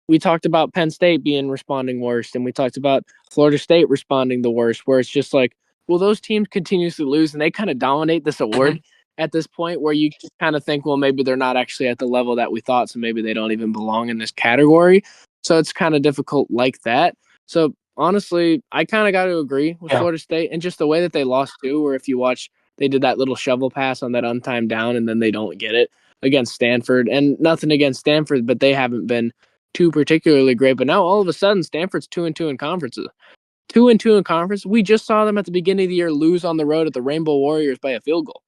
we talked about Penn State responding worst, and we talked about Florida State responding the worst, where it's just like, well, those teams continuously lose and they kind of dominate this Mhm. award at this point where you just kind of think, well, maybe they're not actually at the level that we thought, so maybe they don't even belong in this category. So it's kind of difficult like that. So honestly, I kind of got to agree with Yeah. Florida State and just the way that they lost too, where if you watch they did that little shovel pass on that untimed down, and then they don't get it against Stanford. And nothing against Stanford, but they haven't been too particularly great. But now all of a sudden, Stanford's 2-2 in conferences. 2-2 in conference. We just saw them at the beginning of the year lose on the road at the Rainbow Warriors by a field goal.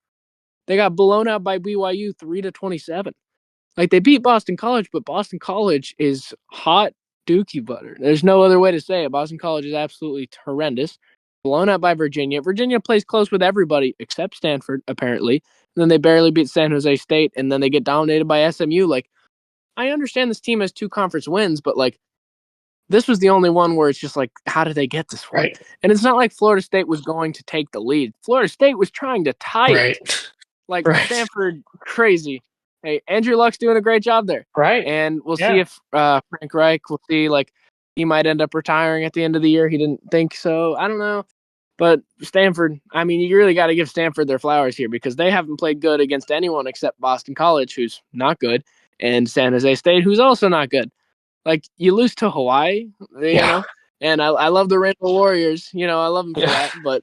They got blown out by BYU 3-27. Like, they beat Boston College, but Boston College is hot dookie butter. There's no other way to say it. Boston College is absolutely horrendous. Blown out by Virginia. Virginia plays close with everybody except Stanford, apparently. And then they barely beat San Jose State, and then they get dominated by SMU. Like, I understand this team has 2 conference wins, but like, this was the only one where it's just like, how did they get this one? Right. And it's not like Florida State was going to take the lead. Florida State was trying to tie it. Right. Like, Right. Stanford, crazy. Hey, Andrew Luck's doing a great job there. Right. And we'll see Yeah. if Frank Reich, we'll see, like, he might end up retiring at the end of the year. He didn't think so. I don't know. But Stanford, I mean, you really got to give Stanford their flowers here because they haven't played good against anyone except Boston College, who's not good, and San Jose State, who's also not good. Like, you lose to Hawaii, Yeah. and I love the Rainbow Warriors. I love them for Yeah. that. But,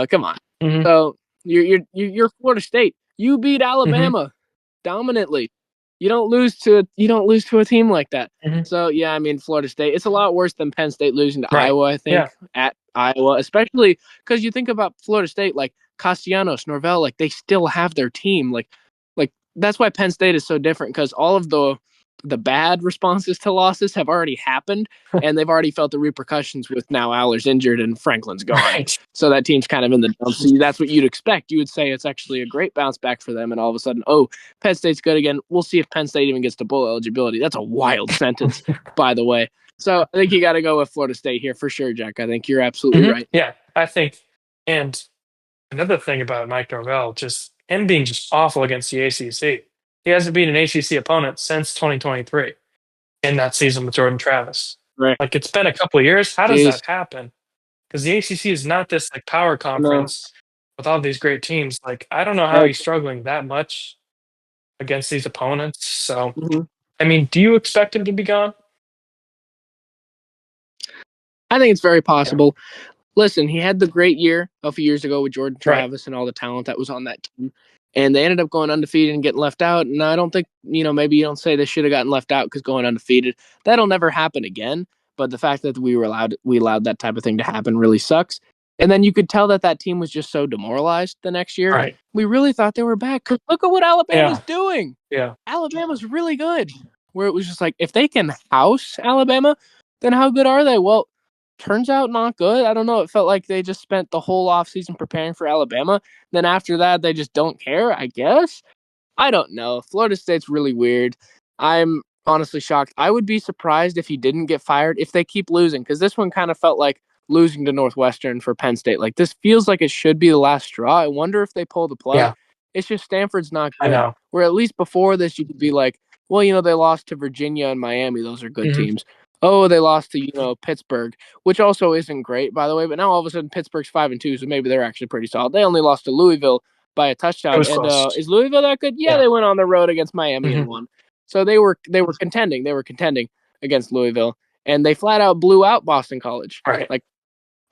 come on. Mhm. So you're Florida State. You beat Mhm. Alabama dominantly. You don't lose to a team like that. Mhm. So yeah, I mean, Florida State. It's a lot worse than Penn State losing to Right. Iowa. I Yeah. think at Iowa, especially because you think about Florida State, like Castellanos, Norvell, like they still have their team. Like that's why Penn State is so different because all of the the bad responses to losses have already happened, and they've already felt the repercussions with now Aller's injured and Franklin's gone. Right. So that team's kind of in the dumps. So that's what you'd expect. You would say it's actually a great bounce back for them, and all of a sudden, oh, Penn State's good again. We'll see if Penn State even gets to bowl eligibility. That's a wild sentence, by the way. So I think you got to go with Florida State here for sure, Jack. I think you're absolutely right. Yeah, I think. And another thing about Mike Norvell, just him being just awful against the ACC. He hasn't beaten an ACC opponent since 2023 in that season with Jordan Travis. Right. Like it's been a couple of years. How does Jeez. that happen? Because the ACC is not this like power No. conference with all these great teams. Like I don't know how Right. he's struggling that much against these opponents. So Mm-hmm. I mean, do you expect him to be gone? I think it's very Yeah. possible. Listen, he had the great year a few years ago with Jordan Right. Travis and all the talent that was on that team. And they ended up going undefeated and getting left out. And I don't think, maybe you don't say they should have gotten left out because going undefeated, that'll never happen again. But the fact that we allowed that type of thing to happen really sucks. And then you could tell that that team was just so demoralized the next year. Right. We really thought they were back. 'Cause look at what Alabama's Yeah. doing. Yeah. Alabama's really good. Where it was just like, if they can house Alabama, then how good are they? Well, turns out not good. I don't know. It felt like they just spent the whole offseason preparing for Alabama. Then after that, they just don't care, I guess. I don't know. Florida State's really weird. I'm honestly shocked. I would be surprised if he didn't get fired if they keep losing, because this one kind of felt like losing to Northwestern for Penn State. Like, this feels like it should be the last straw. I wonder if they pull the plug. Yeah. It's just Stanford's not I good. know. Where at least before this, you could be like, well, they lost to Virginia and Miami. Those are good Hmm. teams. Oh, they lost to, Pittsburgh, which also isn't great, by the way. But now all of a sudden, Pittsburgh's 5-2, so maybe they're actually pretty solid. They only lost to Louisville by a It touchdown. was And close. is Louisville that good? Yeah, Yeah. they went on the road against Miami Hmm. and won. So they were contending. They were contending against Louisville, and they flat out blew out Boston College. Right. Like,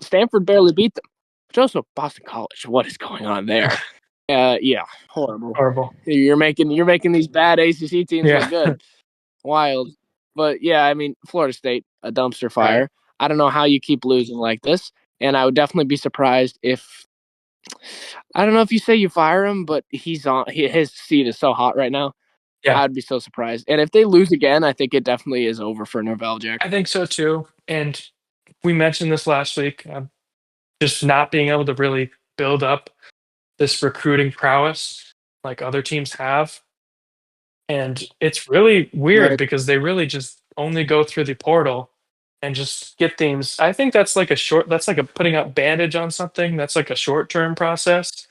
Stanford barely beat them. But also Boston College. What is going on there? Yeah, horrible. Horrible. You're making these bad ACC teams Yeah. look good. Wild. But yeah, I mean, Florida State, a dumpster Right. fire. I don't know how you keep losing like this, and I would definitely be surprised if I don't know if you say you fire him, but his seat is so hot right now. Yeah. I'd be so surprised. And if they lose again, I think it definitely is over for Norvell, Jack. I think so too. And we mentioned this last week. Just not being able to really build up this recruiting prowess like other teams have. And it's really weird Right. because they really just only go through the portal and just get things. I think that's like a putting up bandage on something. That's like a short term process,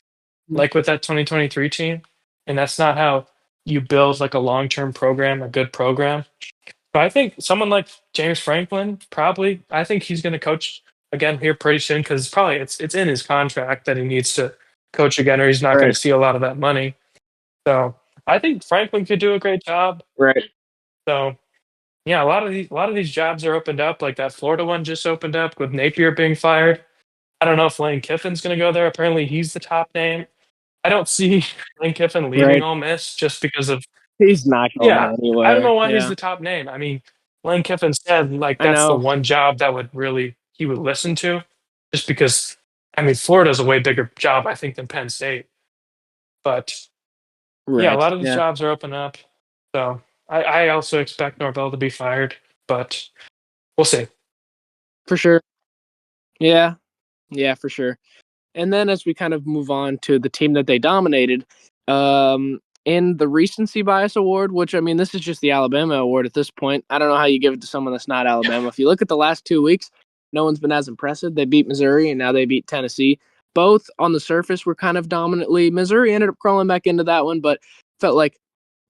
like with that 2023 team. And that's not how you build like a long term program, a good program. But I think someone like James Franklin probably. I think he's going to coach again here pretty soon because probably it's in his contract that he needs to coach again, or he's not going Right. to see a lot of that money. So I think Franklin could do a great job. Right. So yeah, a lot of these jobs are opened up. Like that Florida one just opened up with Napier being fired. I don't know if Lane Kiffin's going to go there. Apparently, he's the top name. I don't see Lane Kiffin leaving Right. Ole Miss just because of. He's not going Yeah, I don't know anywhere. why he's Yeah. the top name. I mean, Lane Kiffin said like I that's the know. one job that would really he would listen to, just because. I mean, Florida's a way bigger job, I think, than Penn State. But yeah, a Right. lot of these Yeah. jobs are open up. So I also expect Norvell to be fired, but we'll see. For sure. Yeah. Yeah, for sure. And then as we kind of move on to the team that they dominated, in the recency bias award, which I mean, this is just the Alabama award at this point. I don't know how you give it to someone that's not Alabama. If you look at the last 2 weeks, no one's been as impressive. They beat Missouri and now they beat Tennessee. Both on the surface were kind of dominantly. Missouri ended up crawling back into that one, but felt like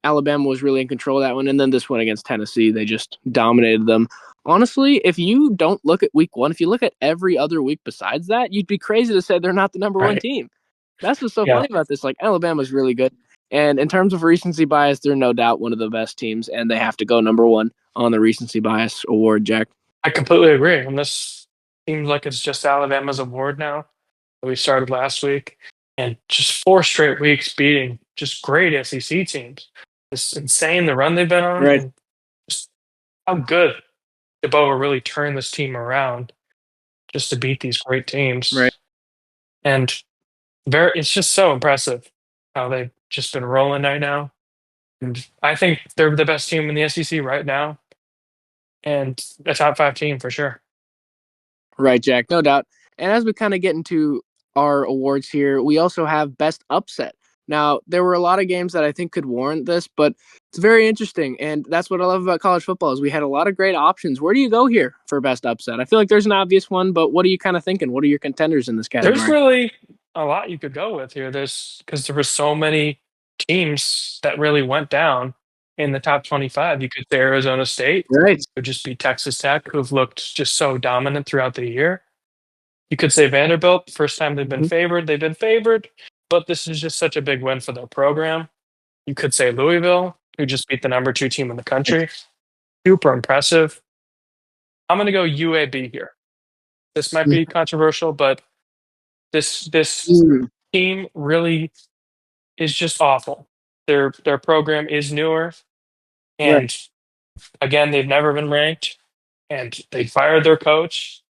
Alabama was really in control of that one. And then this one against Tennessee, they just dominated them. Honestly, if you don't look at week one, if you look at every other week besides that, you'd be crazy to say they're not the number one Right. team. That's what's so Yeah. funny about this. Like, Alabama's really good. And in terms of recency bias, they're no doubt one of the best teams, and they have to go number one on the recency bias award, Jack. I completely agree. And this seems like it's just Alabama's award now. We started last week, and just 4 straight weeks beating just great SEC teams. It's insane the run they've been on, Right. and just how good DeBoer really turned this team around just to beat these great Right. teams. And it's just so impressive how they've just been rolling right now. And I think they're the best team in the SEC right now, and a top 5 team for sure. Right, Jack, no doubt. And as we kind of get into our awards here, we also have best upset. Now, there were a lot of games that I think could warrant this, but it's very interesting, and that's what I love about college football is we had a lot of great options. Where do you go here for best upset? I feel like there's an obvious one, but what are you kind of thinking? What are your contenders in this There's category? really a lot you could go with here. There's because there were so many teams that really went down in the top 25. You could say Arizona State, Right. would just be Texas Tech, who've looked just so dominant throughout the year. You could say Vanderbilt, first time they've been Mhm. favored, but this is just such a big win for their program. You could say Louisville, who just beat the number 2 team in the country. Super impressive. I'm going to go UAB here. This might be controversial, but this Mm, team really is just awful. Their program is newer, right. and again, they've never been ranked, and they fired their coach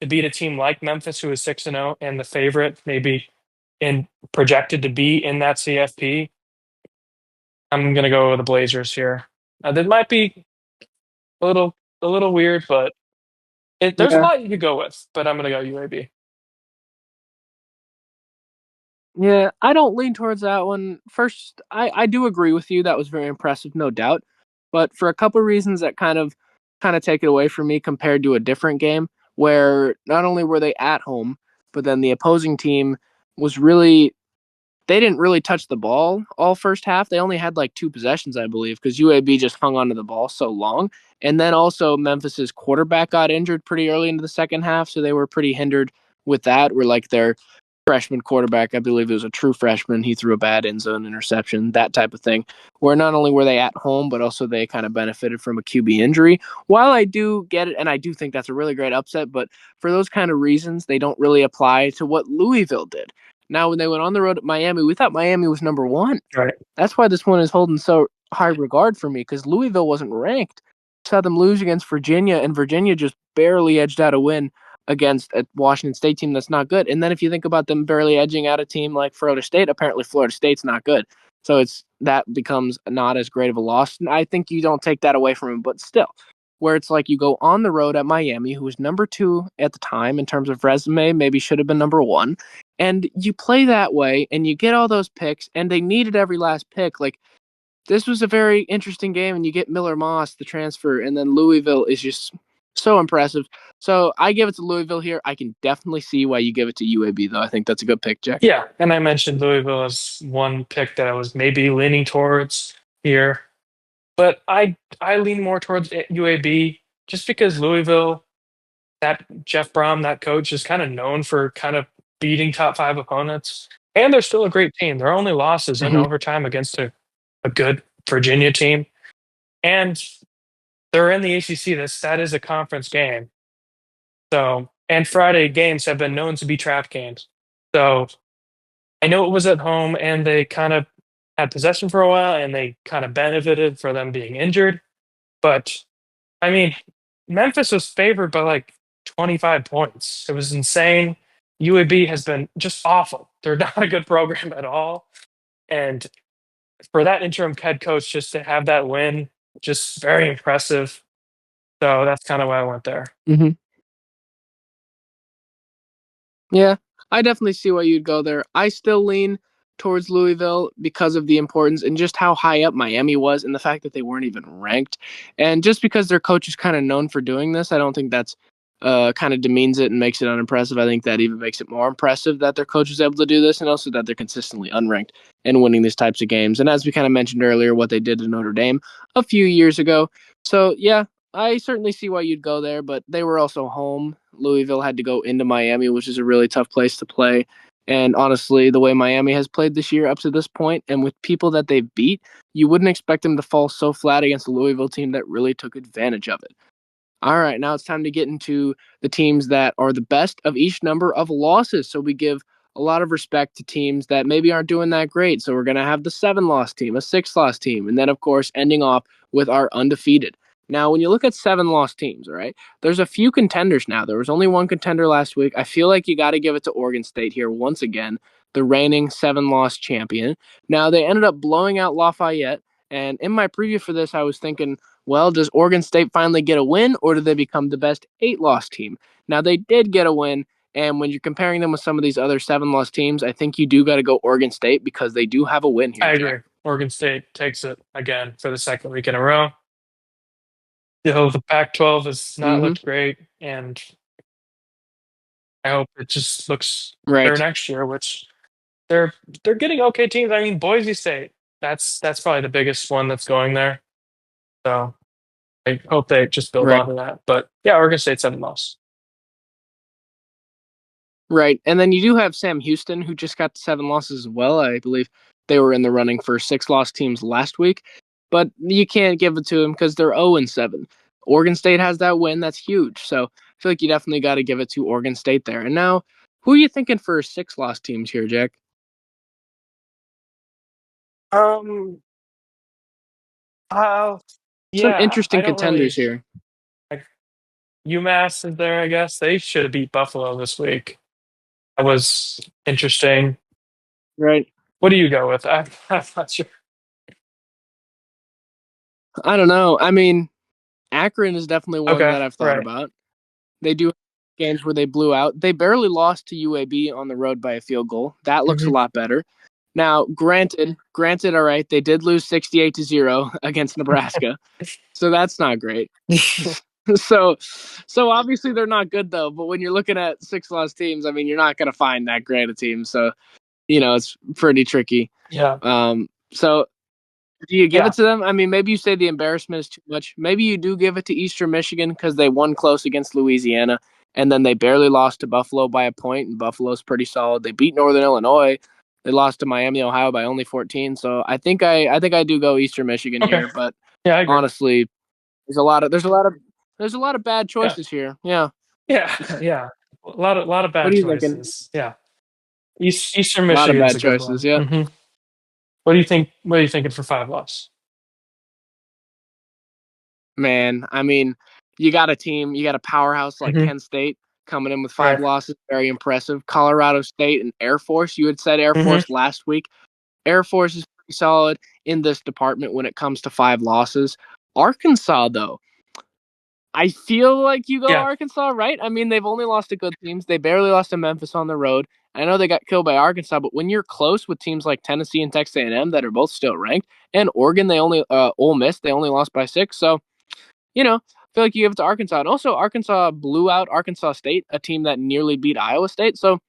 to beat a team like Memphis, who is 6-0 and the favorite, maybe in projected to be in that CFP. I'm gonna go with the Blazers here. That might be a little weird, but there's a Yeah. lot you could go with. But I'm gonna go UAB. Yeah, I don't lean towards that one. First, I do agree with you. That was very impressive, no doubt. But for a couple of reasons that kind of take it away from me compared to a different game where not only were they at home, but then the opposing team was really they didn't really touch the ball all first half. They only had like two possessions, I believe, because UAB just hung onto the ball so long. And then also Memphis's quarterback got injured pretty early into the second half, so they were pretty hindered with that. Where like their freshman quarterback, I believe it was a true freshman, he threw a bad end zone interception, that type of thing. Where not only were they at home, but also they kind of benefited from a QB injury. While I do get it, and I do think that's a really great upset, but for those kind of reasons, they don't really apply to what Louisville did. Now, when they went on the road at Miami, we thought Miami was number one. Right. That's why this one is holding so high regard for me because Louisville wasn't ranked. Saw them lose against Virginia, and Virginia just barely edged out a win against a Washington State team that's not good. And then if you think about them barely edging out a team like Florida State, apparently Florida State's not good. So it's that becomes not as great of a loss. And I think you don't take that away from them, but still, where it's like you go on the road at Miami, who was number 2 at the time in terms of resume, maybe should have been number 1, and you play that way and you get all those picks, and they needed every last pick. Like this was a very interesting game, and you get Miller Moss, the transfer, and then Louisville is just so impressive. So I give it to Louisville here. I can definitely see why you give it to UAB, though. I think that's a good pick, Jack. Yeah, and I mentioned Louisville as one pick that I was maybe leaning towards here, but I lean more towards UAB just because Louisville, that Jeff Brom, that coach, is kind of known for kind of beating top 5 opponents, and they're still a great team. Their only loss is in Mm-hmm. overtime against a good Virginia team, and they're in the ACC. That is a conference game. So, and Friday games have been known to be trap games. So I know it was at home, and they kind of had possession for a while, and they kind of benefited for them being injured. But I mean, Memphis was favored by like 25 points. It was insane. UAB has been just awful. They're not a good program at all. And for that interim head coach just to have that win, just very impressive. So that's kind of why I went there. Mm-hmm. Yeah, I definitely see why you'd go there. I still lean towards Louisville because of the importance and just how high up Miami was and the fact that they weren't even ranked. And just because their coach is kind of known for doing this, I don't think that's kind of demeans it and makes it unimpressive. I think that even makes it more impressive that their coach is able to do this and also that they're consistently unranked and winning these types of games. And as we kind of mentioned earlier, what they did to Notre Dame a few years ago. So, yeah, I certainly see why you'd go there, but they were also home. Louisville had to go into Miami, which is a really tough place to play. And honestly, the way Miami has played this year up to this point, and with people that they've beat, you wouldn't expect them to fall so flat against a Louisville team that really took advantage of it. All right, now it's time to get into the teams that are the best of each number of losses. So we give a lot of respect to teams that maybe aren't doing that great. So we're going to have the 7-loss team, a 6-loss team, and then, of course, ending off with our undefeated. Now, when you look at 7-loss teams, all right, there's a few contenders now. There was only one contender last week. I feel like you got to give it to Oregon State here once again, the reigning 7-loss champion. Now, they ended up blowing out Lafayette, And in my preview for this, I was thinking, well, does Oregon State finally get a win, or do they become the best 8-loss team? Now, they did get a win, and when you're comparing them with some of these other 7-loss teams, I think you do got to go Oregon State because they do have a win here, I Jack. agree. Oregon State takes it again for the second week in a row. The Pac-12 has not looked great, and I hope it just looks better Right. next year, which they're getting okay teams. I mean, Boise State, that's probably the biggest one that's going there. So I hope they just build Right. onto that. But yeah, Oregon State 7 loss. Right. And then you do have Sam Houston, who just got 7 losses as well. I believe they were in the running for 6-loss teams last week, but you can't give it to them because they're 0-7. Oregon State has that win. That's huge. So I feel like you definitely got to give it to Oregon State there. And now, who are you thinking for 6-loss teams here, Jack? Um, uh, Some yeah, I interesting don't contenders really here. like UMass is there, I guess. They should have beat Buffalo this week. That was interesting. Right. What do you go with? I'm not sure. I don't know. I mean, Akron is definitely one Okay, that I've thought right. about. They do have games where they blew out. They barely lost to UAB on the road by a field goal. That looks a Mhm. lot better. Now, granted, all right, they did lose 68-0 against Nebraska, so that's not great. so, so obviously they're not good though. But when you're looking at 6-loss teams, I mean, you're not going to find that great a team. So, it's pretty tricky. Yeah, So do you give yeah. it to them? I mean, maybe you say the embarrassment is too much. Maybe you do give it to Eastern Michigan because they won close against Louisiana, and then they barely lost to Buffalo by a point, and Buffalo's pretty solid. They beat Northern Illinois. They lost to Miami, Ohio by only 14. So I think I do go Eastern Michigan Okay. here, but Yeah, I agree. honestly, there's a lot of bad Yeah. choices here. Yeah. Yeah, yeah. A lot of What bad are you thinking? choices. Yeah. Eastern A lot of Michigan's bad a good choices. one. Yeah. What do you think? What are you thinking for 5 loss? Man, I mean, you got a powerhouse like Mhm. Penn State coming in with 5 Right. losses, very impressive. Colorado State and Air Force, you had said Air Mhm. Force last week. Air Force is pretty solid in this department when it comes to 5 losses. Arkansas, though, I feel like you go Yeah. Arkansas, right? I mean, they've only lost to good teams. They barely lost to Memphis on the road. I know they got killed by Arkansas, but when you're close with teams like Tennessee and Texas A&M that are both still ranked, and Oregon, Ole Miss, they only lost by 6. So I feel like you give it to Arkansas. And also, Arkansas blew out Arkansas State, a team that nearly beat Iowa State. So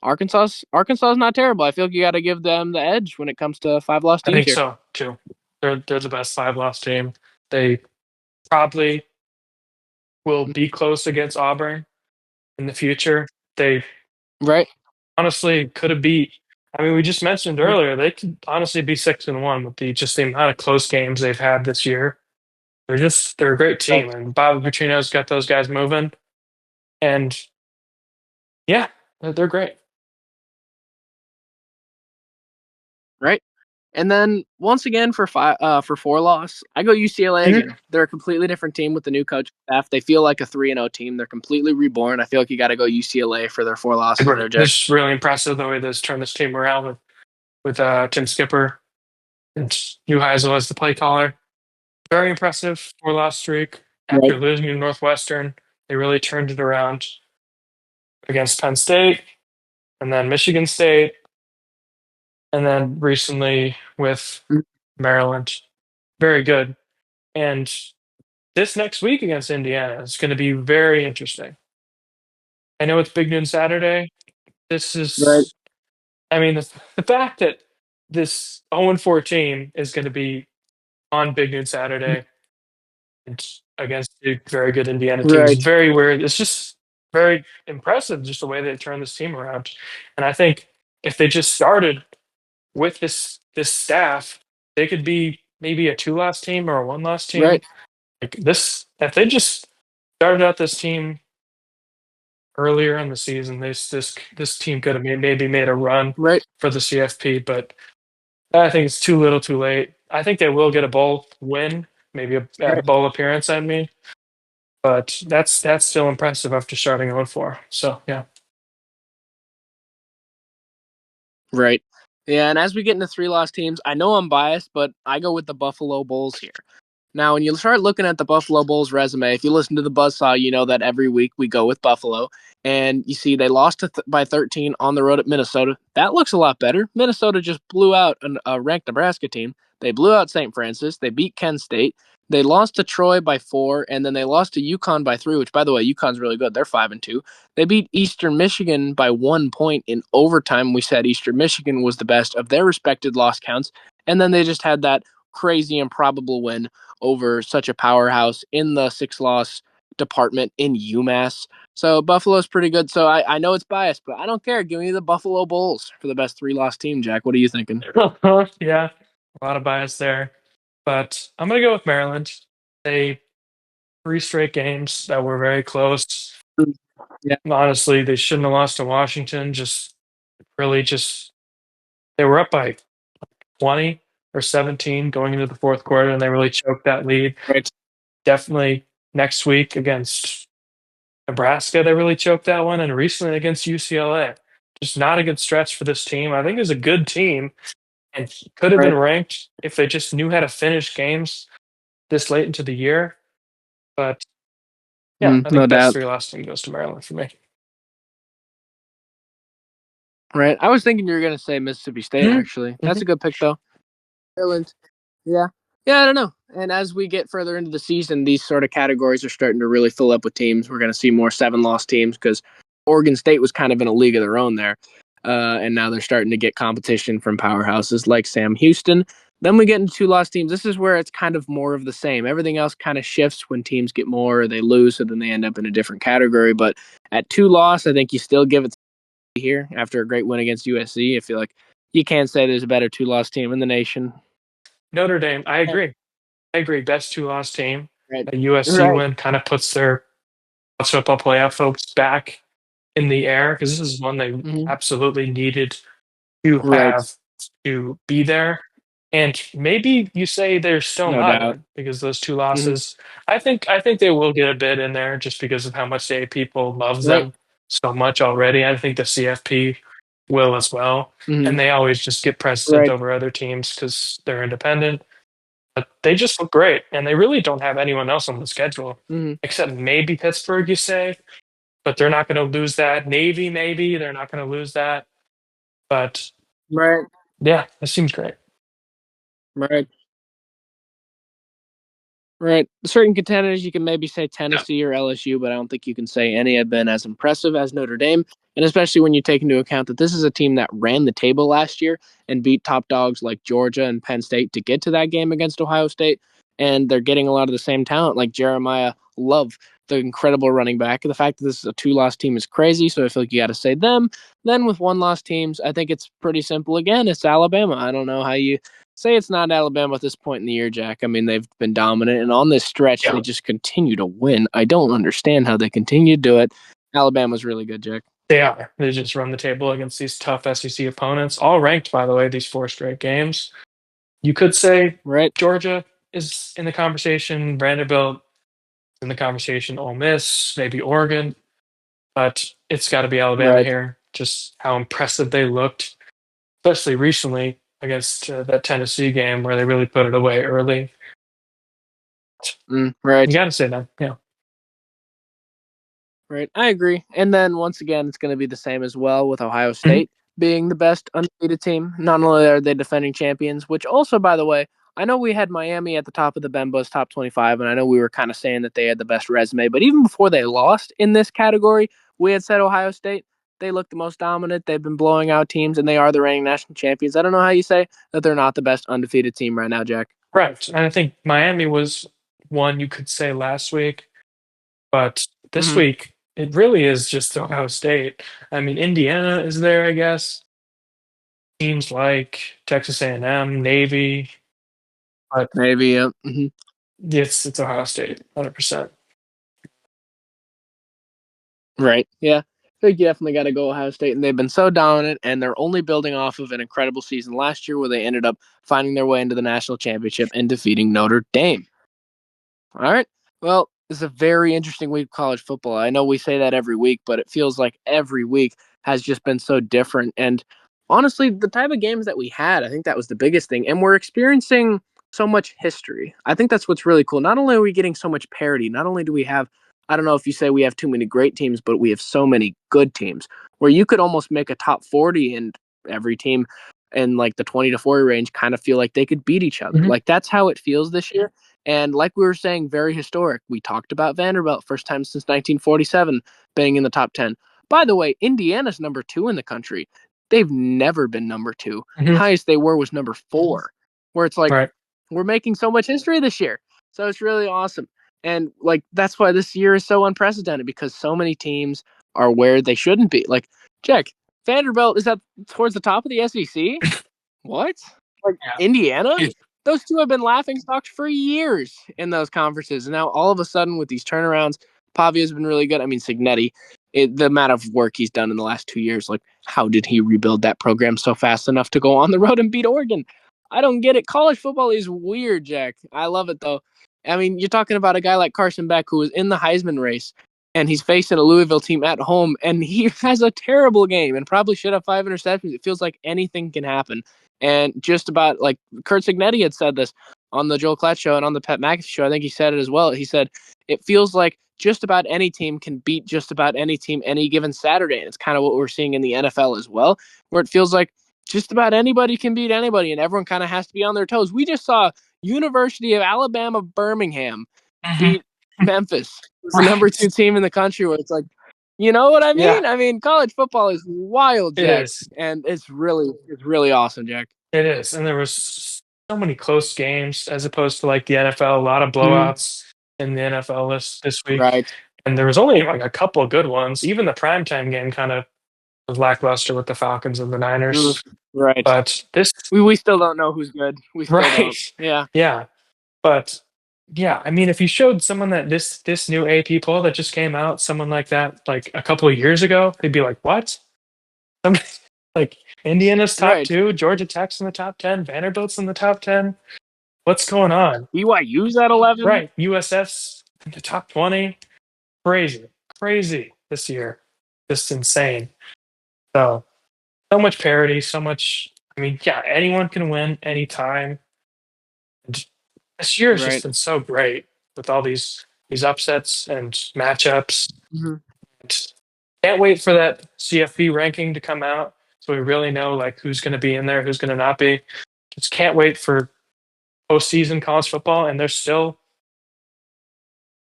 Arkansas is not terrible. I feel like you got to give them the edge when it comes to 5-loss I teams think here. so too. They're the best 5 loss team. They probably will be close against Auburn in the future. They Right? honestly could have beat. I mean, we just mentioned earlier they could honestly be 6-1 with the amount of close games they've had this year. They're a great Right. team, and Bobby Petrino's got those guys moving. And yeah, they're great. Right. And then once again for 4 loss, I go UCLA Mhm. again. They're a completely different team with the new coach staff. They feel like a 3-0 team. They're completely reborn. I feel like you got to go UCLA for their 4 losses Agree. there, Jack. It's really impressive the way they turned this team around with Tim Skipper and Neuheisel as the play caller. Very impressive 4 loss streak Right. after losing to Northwestern. They really turned it around against Penn State and then Michigan State and then recently with Maryland. Very good. And this next week against Indiana is going to be very interesting. I know it's Big Noon Saturday. This Right. is, I mean, the fact that this 0-4 team is going to be on Big Noon Saturday and against a very good Indiana team is Right. very weird. It's just very impressive, just the way they turned this team around. And I think if they just started with this staff, they could be maybe a 2 loss team or a 1 loss team. Right. Like this, if they just started out this team earlier in the season, this team could have maybe made a run Right. for the CFP. But I think it's too little, too late. I think they will get a bowl win, maybe a Right. bowl appearance. I mean, but that's still impressive after starting 0-4. So yeah, Right. Yeah, and as we get into 3-loss teams, I know I'm biased, but I go with the Buffalo Bulls here. Now, when you start looking at the Buffalo Bulls resume, if you listen to the Buzzsaw, you know that every week we go with Buffalo. And you see they lost by 13 on the road at Minnesota. That looks a lot better. Minnesota just blew out a ranked Nebraska team. They blew out St. Francis. They beat Kent State. They lost to Troy by 4, and then they lost to UConn by 3, which, by the way, UConn's really good. They're 5-2. They beat Eastern Michigan by 1 point in overtime. We said Eastern Michigan was the best of their respected loss counts. And then they just had that crazy improbable win over such a powerhouse in the 6-loss department in UMass. So Buffalo's pretty good. So I know it's biased, but I don't care. Give me the Buffalo Bulls for the best 3-loss team, Jack. What are you thinking? Yeah, a lot of bias there. But I'm going to go with Maryland. They 3 straight games that were very close. Yeah, Honestly, they shouldn't have lost to Washington. Just they were up by 20 or 17 going into the fourth quarter, and they really choked that lead. right. Definitely next week against Nebraska, they really choked that one, and recently against UCLA. Just not a good stretch for this team. I think it's a good team and could have been Right. ranked if they just knew how to finish games this late into the year. But yeah, I No think best doubt. 3 loss team goes to Maryland for me. Right. I was thinking you were going to say Mississippi State, actually. That's Mm-hmm. a good pick, though. Maryland. Yeah. Yeah, I don't know. And as we get further into the season, these sort of categories are starting to really fill up with teams. We're going to see more 7-loss teams because Oregon State was kind of in a league of their own there. And now they're starting to get competition from powerhouses like Sam Houston. Then we get into 2-loss teams. This is where it's kind of more of the same. Everything else kind of shifts when teams get more or they lose, so then they end up in a different category. But at 2-loss, I think you still give it here after a great win against USC. I feel like you can't say there's a better 2-loss team in the nation. Notre Dame, I agree. I agree. Best 2 loss team. Right. A USC Right. win kind of puts their college football playoff folks back in the air because this is one they Mm-hmm. absolutely needed to Right. have to be there. And maybe you say they're still No not doubt. in because those two Mm-hmm. losses. I think they will get a bid in there just because of how much the people loves Right. them so much already. I think the CFP will as well. Mm-hmm. And they always just get precedent Right. over other teams because they're independent. But they just look great, and they really don't have anyone else on the schedule Mm-hmm. except maybe Pittsburgh, you say, but they're not going to lose that. Navy, maybe they're not going to lose that. But Right. yeah, it seems great. Right. Right. Certain contenders, you can maybe say Yeah. Tennessee or LSU, but I don't think you can say any have been as impressive as Notre Dame. And especially when you take into account that this is a team that ran the table last year and beat top dogs like Georgia and Penn State to get to that game against Ohio State. And they're getting a lot of the same talent like Jeremiah Love, the incredible running back. The fact that this is a 2-loss team is crazy. So I feel like you got to say them. Then with 1-loss teams, I think it's pretty simple. Again, it's Alabama. I don't know how you say it's not Alabama at this point in the year, Jack. I mean, they've been dominant, and on this stretch, Yeah. they just continue to win. I don't understand how they continue to do it. Alabama's really good, Jack. They are. They just run the table against these tough SEC opponents, all ranked, by the way, these 4 straight games. You could say Right? Georgia is in the conversation, Vanderbilt in the conversation, Ole Miss, maybe Oregon, but it's got to be Alabama Right. here. Just how impressive they looked, especially recently against that Tennessee game where they really put it away early. You Right. got to say that. Yeah. Right. I agree. And then once again, it's going to be the same as well with Ohio Mhm. State being the best undefeated team. Not only are they defending champions, which also, by the way, I know we had Miami at the top of the Bembo's top 25, and I know we were kind of saying that they had the best resume, but even before they lost in this category, we had said Ohio State. They look the most dominant. They've been blowing out teams, and they are the reigning national champions. I don't know how you say that they're not the best undefeated team right now, Jack. Right. And I think Miami was one you could say last week, but this Mm-hmm. week it really is just Ohio State. I mean, Indiana is there, I guess. Teams like Texas A&M, Navy, but Maybe, yeah. Mm-hmm. it's Ohio State, 100%. Right. Yeah. I think you definitely got to go Ohio State, and they've been so dominant, and they're only building off of an incredible season last year where they ended up finding their way into the national championship and defeating Notre Dame. All right. Well, it's a very interesting week of college football. I know we say that every week, but it feels like every week has just been so different. And honestly, the type of games that we had, I think that was the biggest thing. And we're experiencing so much history. I think that's what's really cool. Not only are we getting so much parity, not only do we have, I don't know if you say we have too many great teams, but we have so many good teams where you could almost make a top 40 and every team in like the 20 to 40 range kind of feel like they could beat each other. Mm-hmm. Like that's how it feels this year. And like we were saying, very historic. We talked about Vanderbilt, first time since 1947, being in the top 10. By the way, Indiana's number 2 in the country. They've never been number 2. Mm-hmm. Highest they were was number 4, where it's like, Right. we're making so much history this year. So it's really awesome. And like, that's why this year is so unprecedented because so many teams are where they shouldn't be. Like, Jack, Vanderbilt is at towards the top of the SEC. What? Like Indiana? Yeah. Those two have been laughing stocks for years in those conferences. And now all of a sudden with these turnarounds, Pavia's been really good. I mean, Signetti, the amount of work he's done in the last 2 years, like how did he rebuild that program so fast enough to go on the road and beat Oregon? I don't get it. College football is weird, Jack. I love it though. I mean, you're talking about a guy like Carson Beck who was in the Heisman race and he's facing a Louisville team at home and he has a terrible game and probably should have 5 interceptions. It feels like anything can happen. And just about like Kurt Signetti had said this on the Joel Klatt show and on the Pat McAfee show. I think he said it as well. He said, it feels like just about any team can beat just about any team any given Saturday. And it's kind of what we're seeing in the NFL as well, where it feels like just about anybody can beat anybody and everyone kind of has to be on their toes. We just saw University of Alabama Birmingham beat Memphis. It's the number 2 team in the country where it's like, you know what I mean? Yeah. I mean, college football is wild, It Jack. is. And it's really awesome, Jack. It is. And there was so many close games as opposed to like the NFL, a lot of Mm-hmm. blowouts in the NFL list this week. Right. And there was only like a couple of good ones. Even the primetime game kind of was lackluster with the Falcons and the Niners. Right. But this We still don't know who's good. We still right. don't. Yeah. Yeah. But yeah, I mean if you showed someone that this new AP poll that just came out, someone like that like a couple of years ago, they'd be like, "What?" Some like Indiana's top Right. 2, Georgia Tech's in the top 10, Vanderbilt's in the top 10. What's going on? BYU's at 11. Right. USF's in the top 20. Crazy. Crazy this year. Just insane. So much parity, so much. I mean, yeah, anyone can win anytime. And this year has just Right. been so great with all these upsets and matchups. Mm-hmm. And can't wait for that CFB ranking to come out so we really know like who's going to be in there, who's going to not be. Just can't wait for postseason college football, and there's still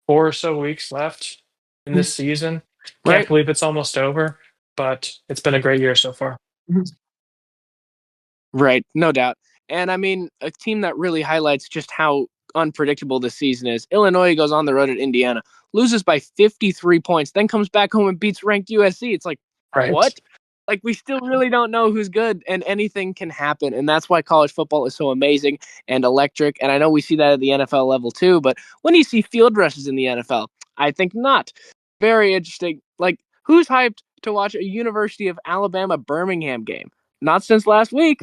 4 or so weeks left in this season. Can't Right. believe it's almost over, but it's been a great year so far. Right. No doubt. And I mean, a team that really highlights just how unpredictable this season is. Illinois goes on the road at Indiana, loses by 53 points, then comes back home and beats ranked USC. It's like, Right. what? Like, we still really don't know who's good, and anything can happen. And that's why college football is so amazing and electric. And I know we see that at the NFL level too, but when you see field rushes in the NFL, I think not. Very interesting. Like, who's hyped to watch a University of Alabama Birmingham game? Not since last week.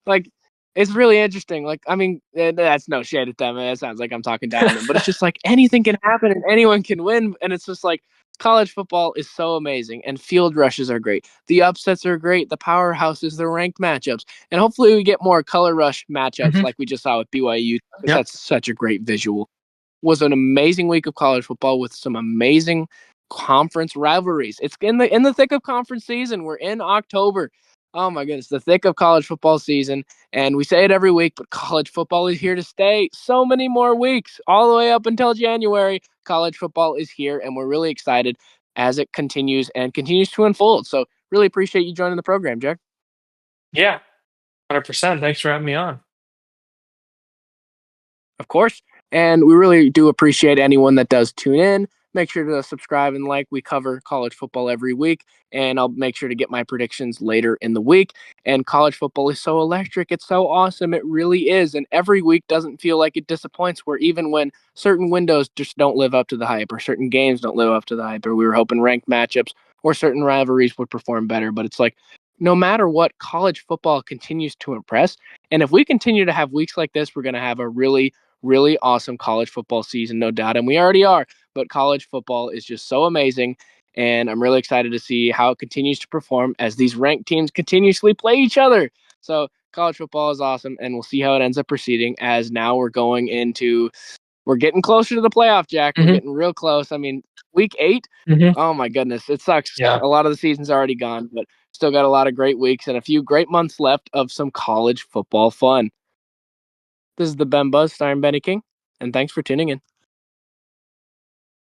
Like, it's really interesting. Like, I mean, that's no shade at them. It sounds like I'm talking down to them, but it's just like anything can happen and anyone can win. And it's just like college football is so amazing and field rushes are great. The upsets are great. The powerhouses, the ranked matchups. And hopefully we get more color rush matchups Mm-hmm. like we just saw with BYU. Yep. That's such a great visual. Was an amazing week of college football with some amazing conference rivalries. It's in the thick of conference season. We're in October. Oh my goodness, the thick of college football season. And we say it every week, but college football is here to stay. So many more weeks, all the way up until January. College football is here, and we're really excited as it continues to unfold. So really appreciate you joining the program, Jack. Yeah, 100%. Thanks for having me on. Of course. And we really do appreciate anyone that does tune in. Make sure to subscribe and like. We cover college football every week, and I'll make sure to get my predictions later in the week. And college football is so electric. It's so awesome. It really is. And every week doesn't feel like it disappoints, where even when certain windows just don't live up to the hype or certain games don't live up to the hype, or we were hoping ranked matchups or certain rivalries would perform better. But it's like, no matter what, college football continues to impress. And if we continue to have weeks like this, we're going to have a really, really awesome college football season, no doubt. And we already are, but college football is just so amazing. and I'm really excited to see how it continues to perform as these ranked teams continuously play each other. So college football is awesome, and we'll see how it ends up proceeding, as now we're getting closer to the playoff, Jack. We're Mm-hmm. getting real close. I mean, week 8, Mm-hmm. oh my goodness, it sucks. Yeah. A lot of the season's already gone, but still got a lot of great weeks and a few great months left of some college football fun. This is the Ben Buzz, starring Benny King, and thanks for tuning in.